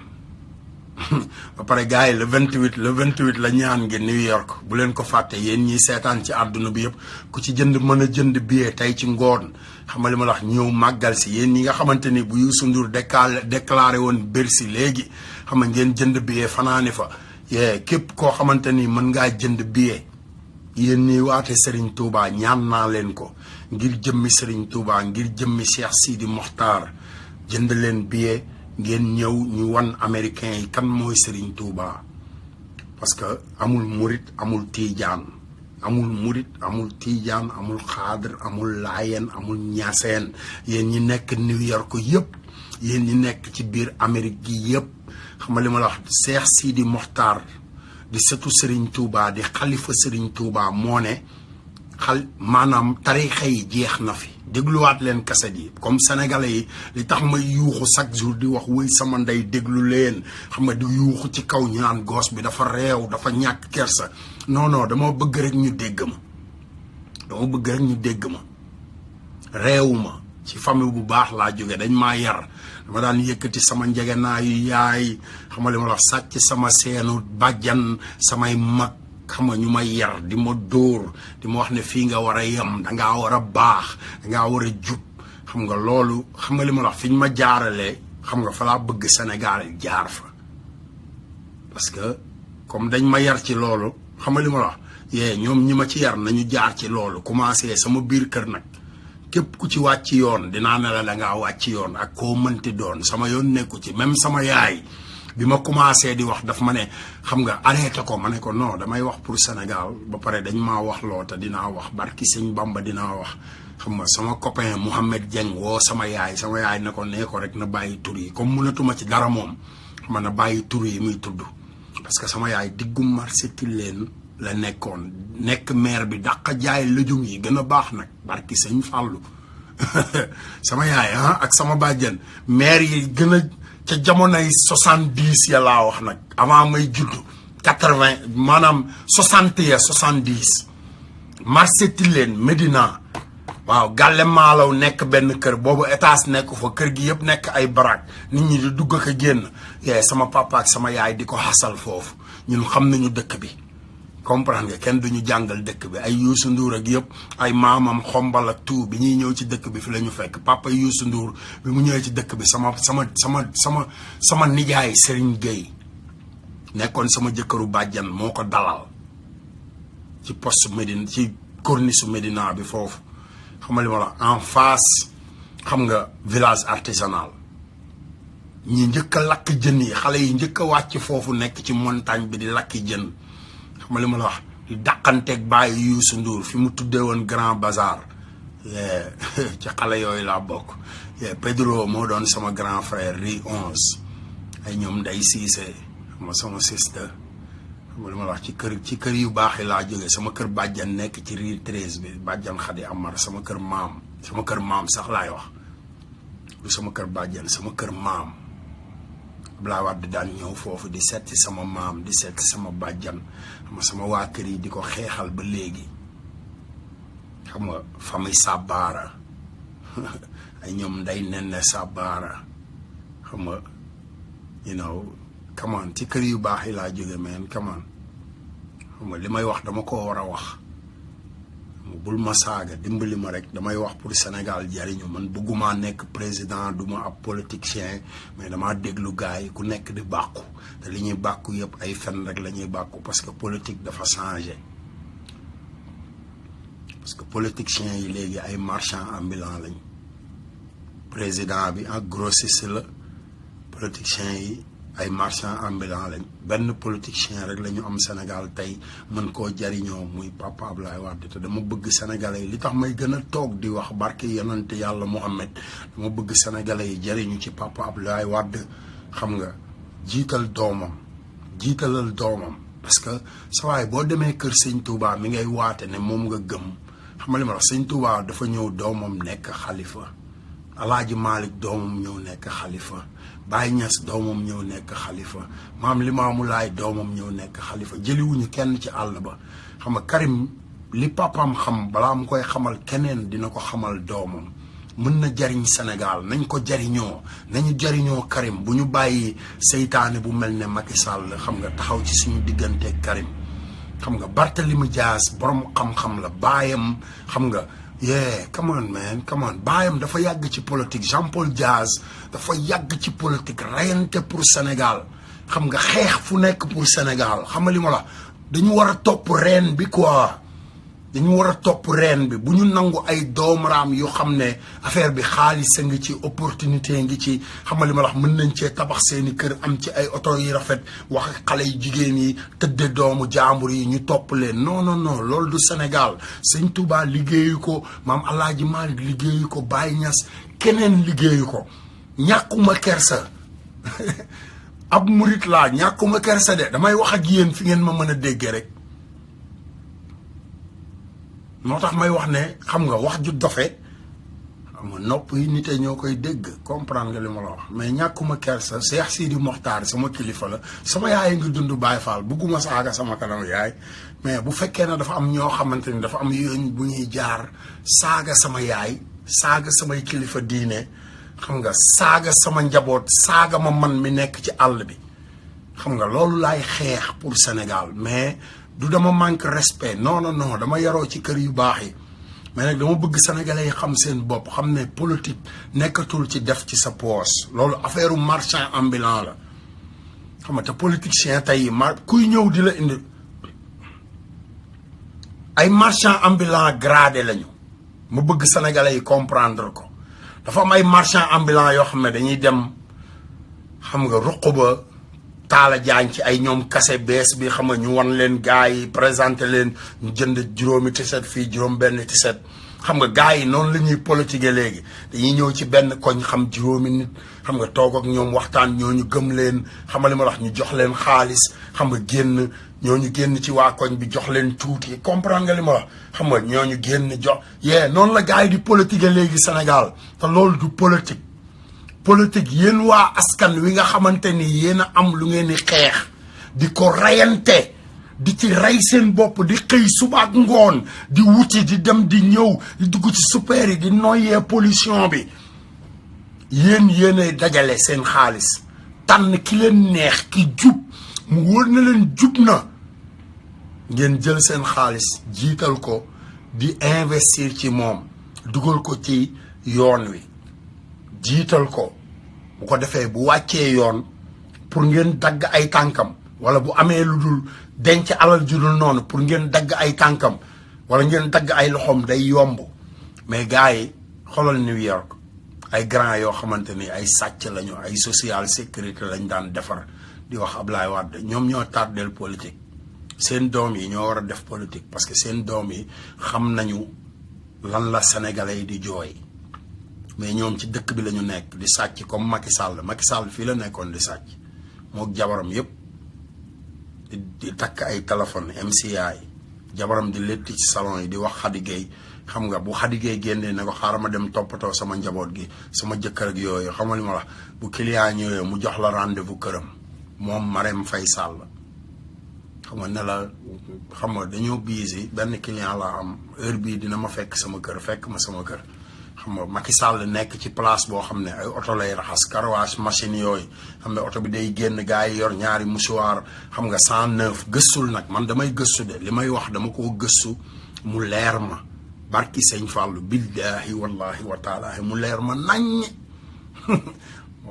ba pare gars yi le 28 la ñaan ngi New York bu leen ko fàtte yéen ñiy seetaan ci àdduna bi yëpp ku ci jënd mën a jënd billet tey ci ngoon xam nga li ma la wax ñëw màggal si yéen ñi nga xamante ni bu Youssou Ndour déclaré woon Bercy léegi xam nga ngeen jënd billet fanaani fa képp koo xamante ni mën ngaa jënd billet yéen ñiy waate Serigne Touba ñaan naa leen ko ngir jëmmi Serigne Touba ngir jëmmi Cheikh Sidi Mokhtar jënd leen billet ngeen ñëw ñu wan américain yi kan mooy Serigne Touba parce que amul murit amul tiijaan amul xaadar amul laayeen amul ñaseen yéen ñi nekk New York yëpp yéen ñi nekk ci biir Amérique gi yëpp xam nga li ma la wax Cheikh Sidi Mokhtar di sëtu Serigne Touba di xalifa Serigne Touba moo ne maanaam tarixa yi jeex na fi dégluwaat leen kaset yi comme sénégalais yi li tax may yuuxu chaque jour di wax wuy sama ndey déglu leen xam nga di yuuxu ci kaw ñu naan goos bi dafa réew dafa ñàkk kersa non dama bëgg rek ñu dégg ma réewu ma ci famille bu baax laa jóge dañ maa yar dama daan yëkkati sama njegenaayu yaay xam nga li ma la sàcc sama seenu bàjjan samay mag xam nga ñu may yar di ma dóor di ma wax ne fii nga war a yem dangaa war a baax dangaa war a jub xam nga loolu xam nga li ma wax fi ñu ma jaaralee xam nga fa laa bëgg Sénégal jaar fa parce que comme dañ ma yar ci loolu xam nga li ma wax ñoom ñi ma ci yar nañu jaar ci loolu commencé sama biir kër nag képp ku ci wàcc yoon dinaa ne la da ngaa wàcc yoon ak koo mënti doon sama yoon nekku ci même sama yaay bi ma commencé di wax daf ma ne xam nga arrêté ko ma ne ko non damay wax pour Sénégal ba pare dañ maa wax loo te dinaa wax barki sëñ Bamba dinaa wax xam nga sama copain Mouhamed Dieng woo sama yaay ne ko nee ko rek na bàyyi tur yi comme mënatuma ci dara moom xam na bàyyi tur yi muy tudd parce que sama yaay diggu marché Tilène la nekk maire bi dàq jaay lëjum yi gën a baax nag barki sëñ Fàllu sama yaay ak sama bàjjen maire yi gën a ca jamonoy 70 ya laa wax nag avant may judd 80 maanaam 60 ya 70 marché Tilène Médina waaw gàlle maalaw nekk benn kër boobu étage nekk fa kër gi yëpp nekk ay baraak nit ñi di dugg ak a génn sama papa ak sama yaay di ko xasal foofu ñun xam nañu dëkk bi comprendre nga kenn duñu jàngal dëkk bi ay Youssou Ndour ak yëpp ay maamam xombal ak tout bi ñuy ñëw ci dëkk bi fi la ñu fekk papa Youssou Ndour bi mu ñëwee ci dëkk bi sama nijaay Serigne Gueye nekkoon sama jëkkëru bàjjan moo ko dalal ci poste Médine ci corniche Médina bi foofu xam nga li ma la en face xam nga village artisanal ñi njëkk a lakk jën yi xale yi njëkk a wàcc foofu nekk ci montagne bi di lakki jën xam nga li ma la wax di dàqanteeg bàyyi Youssou Ndour fi mu tuddee woon Grand Bazar ci xale yooyu laa bokk Pedro moo doon sama grand frère Rue 11 ay ñoom Ndey Siise ma sama sister xam nga li ma la wax ci kër yu baax yi laa jógee sama kër bàjjan nekk ci Rue 13 bi bàjjan Xadi Amar sama kër maam sax laay wax du sama kër bàjjan sama kër maam Abdoulaye Wade daan ñëw foofu di seeti sama maam di seeti sama bàjjan xam nga sama waa kër yi di ko xeexal ba léegi xam nga famille Sabara ay ñoom nday nen Sabara xam nga come on ci kër yu baax yi laa jóge meen come on xam nga li may wax dama ko war a wax bul ma saaga dimbali ma rek damay wax pour Sénégal jariñu man bëgguma nekk président duma ab politicien mais dama déglu gars yi ku nekk di bàkku te li ñuy bàkku yëpp ay fen rek la ñuy bàkku parce que politique dafa changé parce que politiciens yi léegi ay marchand ambulant lañ président bi ak grossiste la politiciens yi ay marchand ambulant lañ benn politicien rek la ñu am Sénégal tey mën koo jariñoo muy Papa Abdoulaye Wade te dama bëgg sénégalais yi li tax may gën a toog di wax barke yonante yàlla Muhammad dama bëgg sénégalais yi jariñu ci Papa Abdoulaye Wade xam nga jiitalal doomam parce que sa waay boo demee kër sëñ Touba mi ngay waate ne moom nga gëm xam nga li ma wax sëñ Touba dafa ñëw doomam nekk xalifa Alaaji Malick doomam ñëw nekk xalifa Baye Niass doomam ñëw nekk xalifa maam Limaamu Laay doomam ñëw nekk xalifa jëliwuñu kenn ci àll ba xam nga Karim li papaam xam balaa mu koy xamal keneen dina ko xamal doomam mën na jariñ Sénégal nañ ko jariñoo nañu jariñoo Karim bu ñu bàyyi seytaane bu mel ne Macky Sall xam nga taxaw ci suñu diggante Karim xam nga Barthélemy Dias borom xam-xam la baayam xam nga come on man come on baayam dafa yàgg ci politique Jean-Paul Diaz dafa yàgg ci politique rayante pour Sénégal xam nga xeex fu nekk pour Sénégal xam nga li ma la dañu war a topp reen bi quoi dañu war a topp reen bi bu ñu nangu ay doomaraam yoo xam ne affaire bi xaalis a ngi ci opportunité ngi ci xam nga li ma la wax mën nañ cee tabax seeni kër am ci ay oto yi rafet wax xale yu jigéen yi tëdde doomu jaambur yi ñu topp leen non loolu du Sénégal sëñ Touba liggéeyu ko maam Alaaji Malick liggéeyu ko Baye Niass keneen liggéeyu ko ñàkkuma kersa ab murit laa ñàkkuma kersa de damay wax ak yéen fi ngeen ma mën a déggee rek moo tax may wax ne xam nga wax ju dofe xam nga nopp yi nite ñoo koy dégg comprendre nga li ma la wax mais ñàkkuma kersa Cheikh Sidi Mokhtar sama kilifa la sama yaay ngi dund Baye Fall bugguma saaga sama kanam yaay mais bu fekkee ne dafa am ñoo xamante ni dafa am yoon bu ñuy jaar saaga sama yaay saaga samay kilifa diine xam nga saaga sama njaboot saaga ma man mi nekk ci àll bi xam nga loolu laay xeex pour Sénégal mais du dama manque respect non dama yaroo ci kër yu baax yi mais nag dama bëgg sénégalais yi xam seen bopp xam ne politique nekkatul ci def ci sa poos loolu affaire marchand ambulant la xam nga te politicien tey kuy ñëw di la indi ay marchand ambulant gradé lañu ma bëgg sénégalais yi comprendre ko dafa am ay marchand ambulant yoo xam ne dañuy dem xam nga ruq ba taala jaañ ci ay ñoom kase bees bi xam nga ñu wan leen gars yi présenté leen ñu jënd juróomi tiset fii juróom benn tiset xam nga gars yi noonu la ñuy politique léegi dañuy ñëw ci benn koñ xam juróomi nit xam nga toog ak ñoom waxtaan ñooñu gëm leen xam nga li ma wax ñu jox leen xaalis xam nga génn ñooñu génn ci waa koñ bi jox leen tuuti comprendre nga li ma wax xam nga ñooñu génn jox noonu la gars yi di politique léegi Sénégal te loolu du politique politique yéen waa askan wi nga xamante ni yéen a am lu ngeen di xeex di ko rayante di ci rey seen bopp di xëy suba ak ngoon di wuti di dem di ñëw di dugg ci super yi di noyyee pollution bi yéenay dajale seen xaalis tànn ki leen neex ki jub mu wóor na leen jub na ngeen jël seen xaalis jiital ko di investir ci moom dugal ko ci yoon wi jiital ko bu ko defee bu wàccee yoon pour ngeen dagg ay tànkam wala bu amee lu dul denc alal ju dul noonu pour ngeen dagg ay tànkam wala ngeen dagg ay loxoom day yomb mais gars yi xoolal New York ay grand yoo xamante ni ay sàcc lañu ay social sécurité lañ daan defar di wax Ablaye Wade ñoom ñoo tardel politique seen doom yi ñoo war a def politique parce que seen doom yi xam nañu lan la sénégalais yi di jooy mais ñoom ci dëkk bi la ñu nekk di sàcc comme Macky Sall fii la nekkoon di sàcc mook jabaram yépp di takk ay téléphone MCI jabaram di létti ci salon yi di wax Khady Gueye xam nga bu Khady Gueye génnee ne ko xaaral ma dem toppatoo sama njaboot gi sama jëkkër ak yooyu xam nga li ma wax bu client ñëwee mu jox la rendez-vous këram moom Marème Faye Sall xam nga ne la xam nga dañoo busy benn client laa am heure bii dina ma fekk sama kër fekk ma sama kër xam nga Macky Sall nekk ci place boo xam ne ay oto lay raxas karawaas machine yooyu xam ne oto bi day génn gars yi yor ñaari mouchoir xam nga 109 gëstul nag man damay gëstu de li may wax dama koo gëstu mu leer ma barki sëñ Fallou billahi wallahi wa taala mu leer ma naññ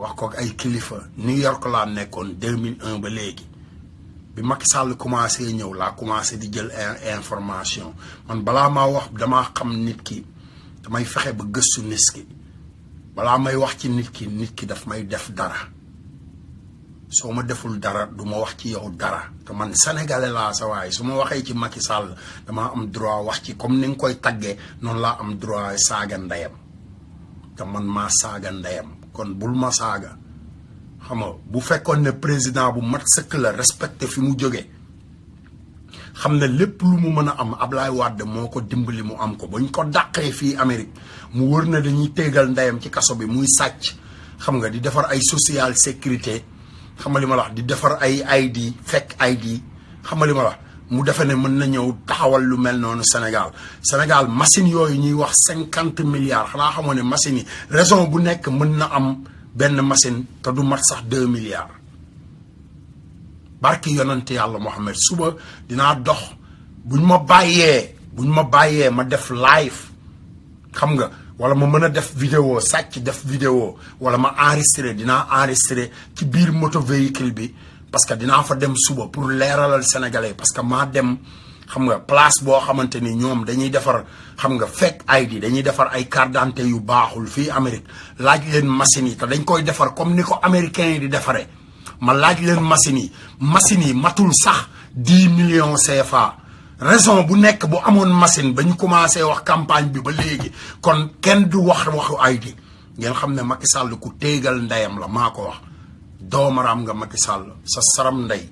wax ko ay kilifa New York laa nekkoon 2001 ba léegi bi Macky Sall commencé ñëw laa commencé di jël information man balaa maa wax damaa xam nit ki damay fexe ba gëstu nit ki balaa may wax ci nit ki daf may def dara soo ma deful dara du ma wax ci yow dara te man sénégalais laa sa waay su ma waxee ci Macky Sall damaa am droit wax ci comme ni nga koy taggee noonu laa am droit saaga ndeyam te man maa saaga ndeyam kon bul ma saaga xam nga bu fekkoon ne président bu mat sëkk la respecté fi mu jóge xam ne lépp lu mu mën a am Ablaye Wade moo ko dimbali mu am ko ba ñu ko dàqee fii Amérique mu wër na dañuy téegal ndeyam ci kaso bi muy sàcc xam nga di defar ay social sécurité xam nga li ma la wax di defar ay ID fekk ID xam nga li ma la wax mu defe ne mën na ñëw taxawal lu mel noonu Sénégal machine yooyu ñuy wax 50 milliards xanaa xamoo ne machine yi raison bu nekk mën na am benn machine te du mat sax 2 milliards barki yonante yàlla Mohamed suba dinaa dox buñ ma bàyyee ma def live xam nga wala ma mën a def vidéo sàcc def vidéo wala ma dinaa enregistré ci biir moto véhicule bi parce que dinaa fa dem suba pour leeralal sénégalais parce que maa dem xam nga place boo xamante ni ñoom dañuy defar xam nga fake ID dañuy defar ay carte d'identité yu baaxul fii Amérique laaj leen machines yi te dañ koy defar comme ni ko américains yi di defaree ma laaj leen machines yi matul sax 10 millions CFA raison bu nekk bu amoon machine ba ñu commencé wax campagne bi ba léegi kon kenn du waxu ID ngeen xam ne Macky Sall ku téegal ndeyam la maa ko wax doomaraam nga Macky Sall sa saram ndey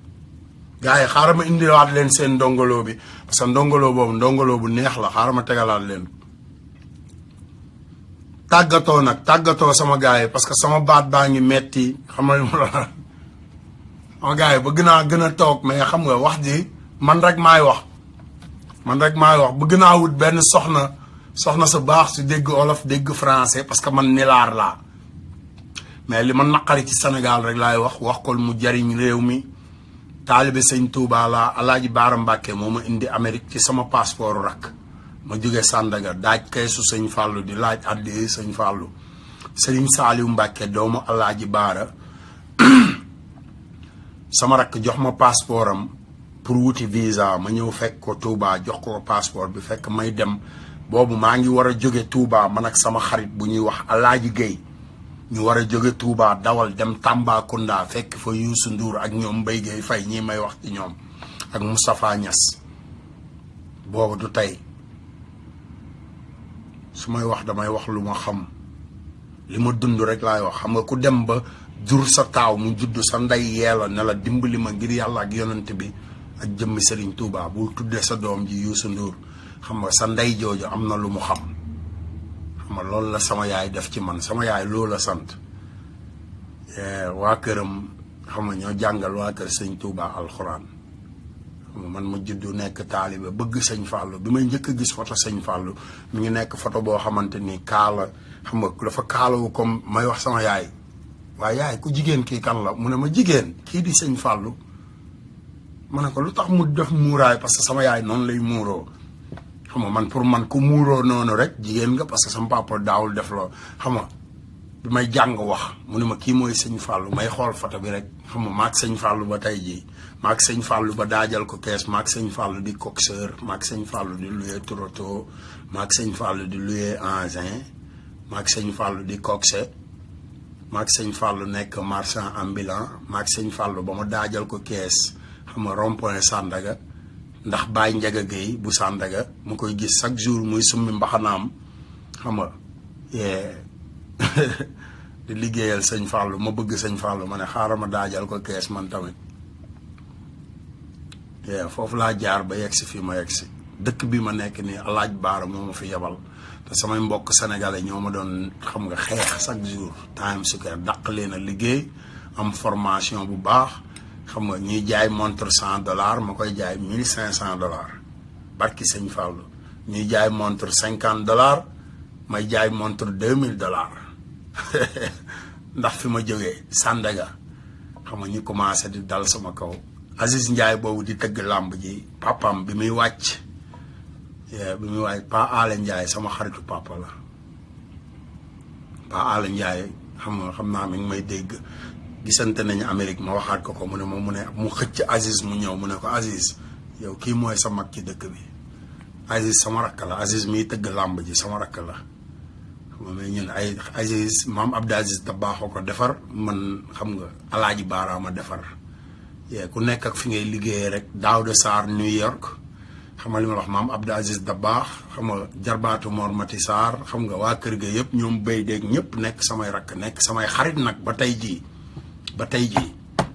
gars yi xaaral ma indiwaat leen seen ndongolo bi parce que ndongolo boobu ndongolo bu neex la xaaral ma tegalaat leen tàggatoo sama gars yi parce que sama baat baa ngi metti xam nga sama gars yi bëgg naa gën a toog mais xam nga wax ji man rek maay wax bëgg naa wut benn soxna sa baax su dégg olof dégg français parce que man nilaar laa mais li ma naqari ci Sénégal rek laay wax ko mu jariñ réew mi taalibe sëñ Touba laa Alaaji Baara Mbàkke moo ma indi Amérique ci sama passeport rakk ma jóge Sandaga daaj keesu sëñ Fallou di laaj addi sëñ Fallou sëriñ Saaliw Mbàkke doomu Alaaji Baara sama rakk jox ma passeport am pour wuti visa ma ñëw fekk ko Touba jox ko passeport bi fekk may dem boobu maa ngi war a jóge Touba man ak sama xarit bu ñuy wax Alaaji Gueye ñu war a jóge Touba dawal dem Tambacounda fekk fa Youssou Ndour ak ñoom Mbaye Gueye Faye ñii may wax ci ñoom ak Moustapha Niass boobu du tey su may wax damay wax lu ma xam li ma dund rek laay wax xam nga ku dem ba jur sa taaw mu judd sa ndey yeela ne la dimbali ma ngir yàlla ak yonent bi ak jëmmi Serigne Touba bu tuddee sa doom ji Youssou Ndour xam nga sa ndey jooju am na lu mu xam ma loolu la sama yaay def ci man sama yaay loolu la sant waa këram xam nga ñoo jàngal waa kër sëñ Touba alxuraan xam nga man ma juddu nekk taalibe bëgg sëñ Fallou bi may njëkk a gis photo sëñ Fallou mi ngi nekk photo boo xamante ni kaala xam nga dafa kaalawu comme may wax sama yaay waaye yaay ku jigéen kii kan la mu ne ma jigéen kii di sëñ Fallou ma ne ko lu tax mu def muuraay parce que sama yaay noonu lay muuroo xam nga man pour man ku muuroo noonu rek jigéen nga parce que sama papa daawul def loo xam nga bi may jàng wax mu ne ma kii mooy sëñ Fallou may xool photo bi rek xam nga maag sëñ Fallou ba tey jii maag sëñ Fallou ba daajal ko kees maag sëñ Fallou di coxeur maag sëñ Fallou di loué Toronto maag sëñ Fallou di loué engin maag sëñ Fallou di coxé maag sëñ Fallou nekk marchand ambulant maag sëñ Fallou ba ma daajal ko kees xam nga rond-point Sandaga ndax Baye Ndiaga Gueye bu Sandaga mu koy gis chaque jour muy summi mbaxanaam xam nga di liggéeyal sëñ Fallou ma bëgg sëñ Fallou ma ne xaaral ma daajal ko kees man tamit foofu laa jaar ba yegg si fii ma yegg si dëkk bi ma nekk nii Alaaji Baara moo ma fi yebal te samay mbokk sénégalais ñoo ma doon xam nga xeex chaque jour time sukkar dàq leen a liggéey am formation bu baax xam nga ñuy jaay montre $100 ma koy jaay $1500 barki sëñ Fallou ñuy jaay montre $50 may jaay montre $2000 ndax fi ma jógee Sandaga xam nga ñu commencé di dal sama kaw Aziz Ndiaye boobu di tëgg làmb ji papam bi muy wàcc Pa Alé Ndiaye sama xaritu papa la Pa Alé Ndiaye xam naa mi ngi may dégg gisante nañu Amérique ma waxaat ko mu ne mu xëcc Aziz mu ñëw mu ne ko Aziz yow kii mooy sa mag ci dëkk bi Aziz sama rakk la Aziz miy tëgg làmb ji sama rakk la xam nga mais ñun ay Aziz maam Abdou Aziz da baaxoo ko defar man xam nga Alaaji Baara ma defar ku nekk ak fi ngay liggéeyee rek Daouda Sarr New York xam nga li ma wax maam Abdou Aziz da baax xam nga jarbaatu Mor Mati Sarr xam nga waa kër ga yëpp ñoom béy déeg ñëpp nekk samay rakk nekk samay xarit nag ba tey jii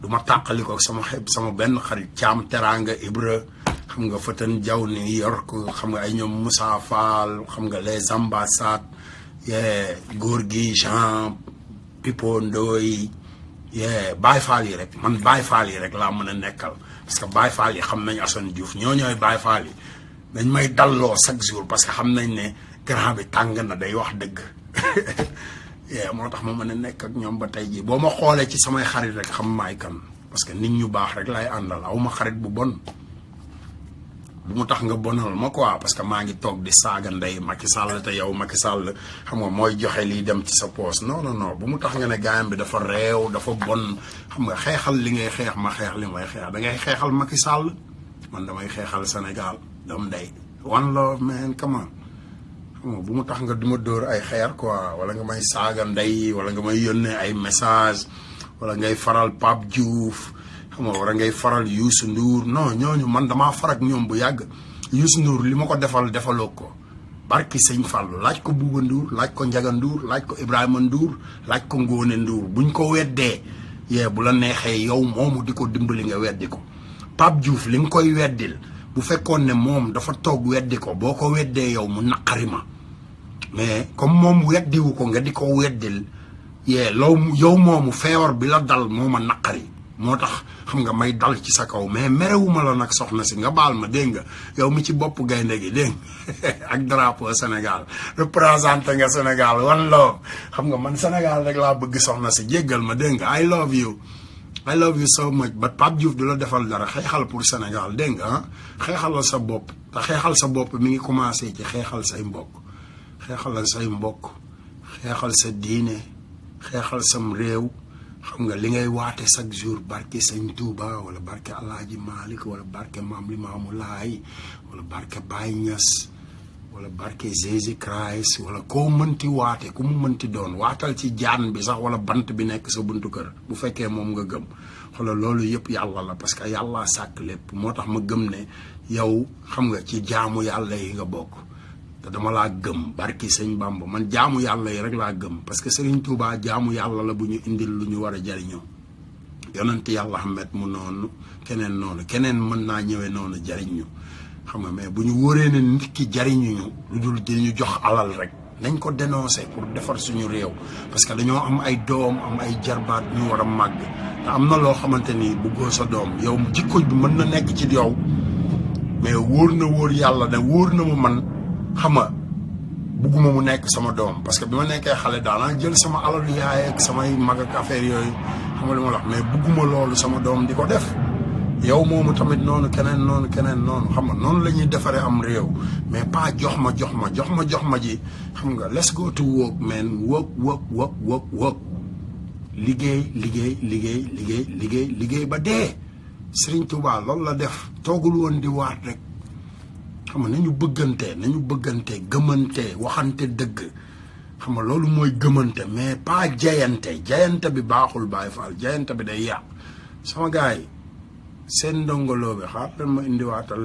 du ma tàqali ko sama benn xarit Caam Teranga Ibra xam nga Fëtën Jaw New York xam nga ay ñoom Moussa Fall xam nga les ambassades góor gi Jean Pipo Ndoy Baye Fall yi rek man Baye Fall yi rek laa mën a nekkal parce que Baye Fall yi xam nañ Assane Diouf ñooy Baye Fall yi dañ may dalloo chaque jour parce que xam nañ ne grand bi tàng na day wax dëgg moo tax ma mën a nekk ak ñoom ba tey jii boo ma xoolee ci samay xarit rek xam maay kan parce que nit ñu baax rek lay àndal aw ma xarit bu bon bu mu tax nga bonal ma quoi parce que maa ngi toog di saaga ndey Macky Sall te yow Macky Sall xam nga mooy joxe liy dem ci sa poos non bu mu tax nga ne gaayam bi dafa réew dafa bon xam nga xeexal li ngay xeex ma xeex li may xeex da ngay xeexal Macky Sall man damay xeexal Sénégal dam ndey one love man come on xam nga bu mu tax nga duma dóor ay xeer quoi wala nga may saaga ndey wala nga may yónnee ay message wala ngay faral Pape Diouf xam nga war a ngay faral Youssou Ndour non ñooñu man damaa farak ñoom bu yàgg Youssou Ndour li ma ko defaloo ko barki sëñ Fallou laaj ko Bouba Ndour laaj ko Ndiaga Ndour laaj ko Ibrahima Ndour laaj ko Ngone Ndour buñ ko weddee bu la neexee yow moomu di ko dimbali nga weddi ko Pape Diouf li nga koy weddil bu fekkoon ne moom dafa toog weddi ko boo ko weddee yow mu naqari ma mais comme moom weddiwu ko nga di ko weddil yow moomu feebar bi la dal moo ma naqari moo tax xam nga may dal ci sa kaw mais merewuma la nag soxna si nga baal ma dégg nga yow mi ci bopp gaynde gi dégg ak drapeau Sénégal représenté nga Sénégal one love xam nga man Sénégal rek laa bëgg soxna si jéggal ma dégg nga I love you I love you so much but Pape Diouf du la defal dara xeexal pour Sénégal dégg nga xeexalal sa bopp te xeexal sa bopp mi ngi commencé ci xeexal say mbokk xeexalal say mbokk xeexal sa diine xeexal sam réew xam nga li ngay waate chaque jour barke Sëñ Touba wala barke Alaaji Malick wala barke Maam Limaamu Laay wala barke Baye Niass wala barke Jésus Christ wala koo mënti waate ku mu mënti doon waatal ci jaan bi sax wala bant bi nekk sa buntu kër bu fekkee moom nga gëm xoolal loolu yëpp yàlla la parce que yàlla sàkk lépp moo tax ma gëm ne yow xam nga ci jaamu yàlla yi nga bokk te dama laa gëm barki Sëñ Bamba man jaamu yàlla yi rek laa gëm parce que Serigne Touba jaamu yàlla la bu ñu indil lu ñu war a jariñoo yonent yàlla Ahmed mu noonu keneen mën naa ñëwee noonu jariñ ñu xam nga mais bu ñu wóoree ne nit ki jariñuñu lu dul di ñu jox alal rek nañ ko dénoncer pour defar suñu réew parce que dañoo am ay doom am ay jarbaat ñu war a màgg te am na loo xamante ni bëggoo sa doom yow jikko bi mën na nekk ci yow mais wóor yàlla ne wóor na ma man xam nga bugguma mu nekk sama doom parce que bi ma nekkee xale daanaa jël sama alalu yaay ak samay mag ak affaire yooyu xam nga li ma la wax mais bugguma loolu sama doom di ko def yow moomu tamit noonu keneen noonu xam nga noonu la ñuy defaree am réew mais pas jox ma ji xam nga let's go to work man work liggéey ba dee Serigne Touba loolu la def toogul woon di waat rek xam nga nañu bëggante gëmante waxante dëgg xam nga loolu mooy gëmante mais pas jayante bi baaxul Baye Fall jayante bi day yàq sama gars yi seen ndongoloo bi xaar leen ma indiwaatal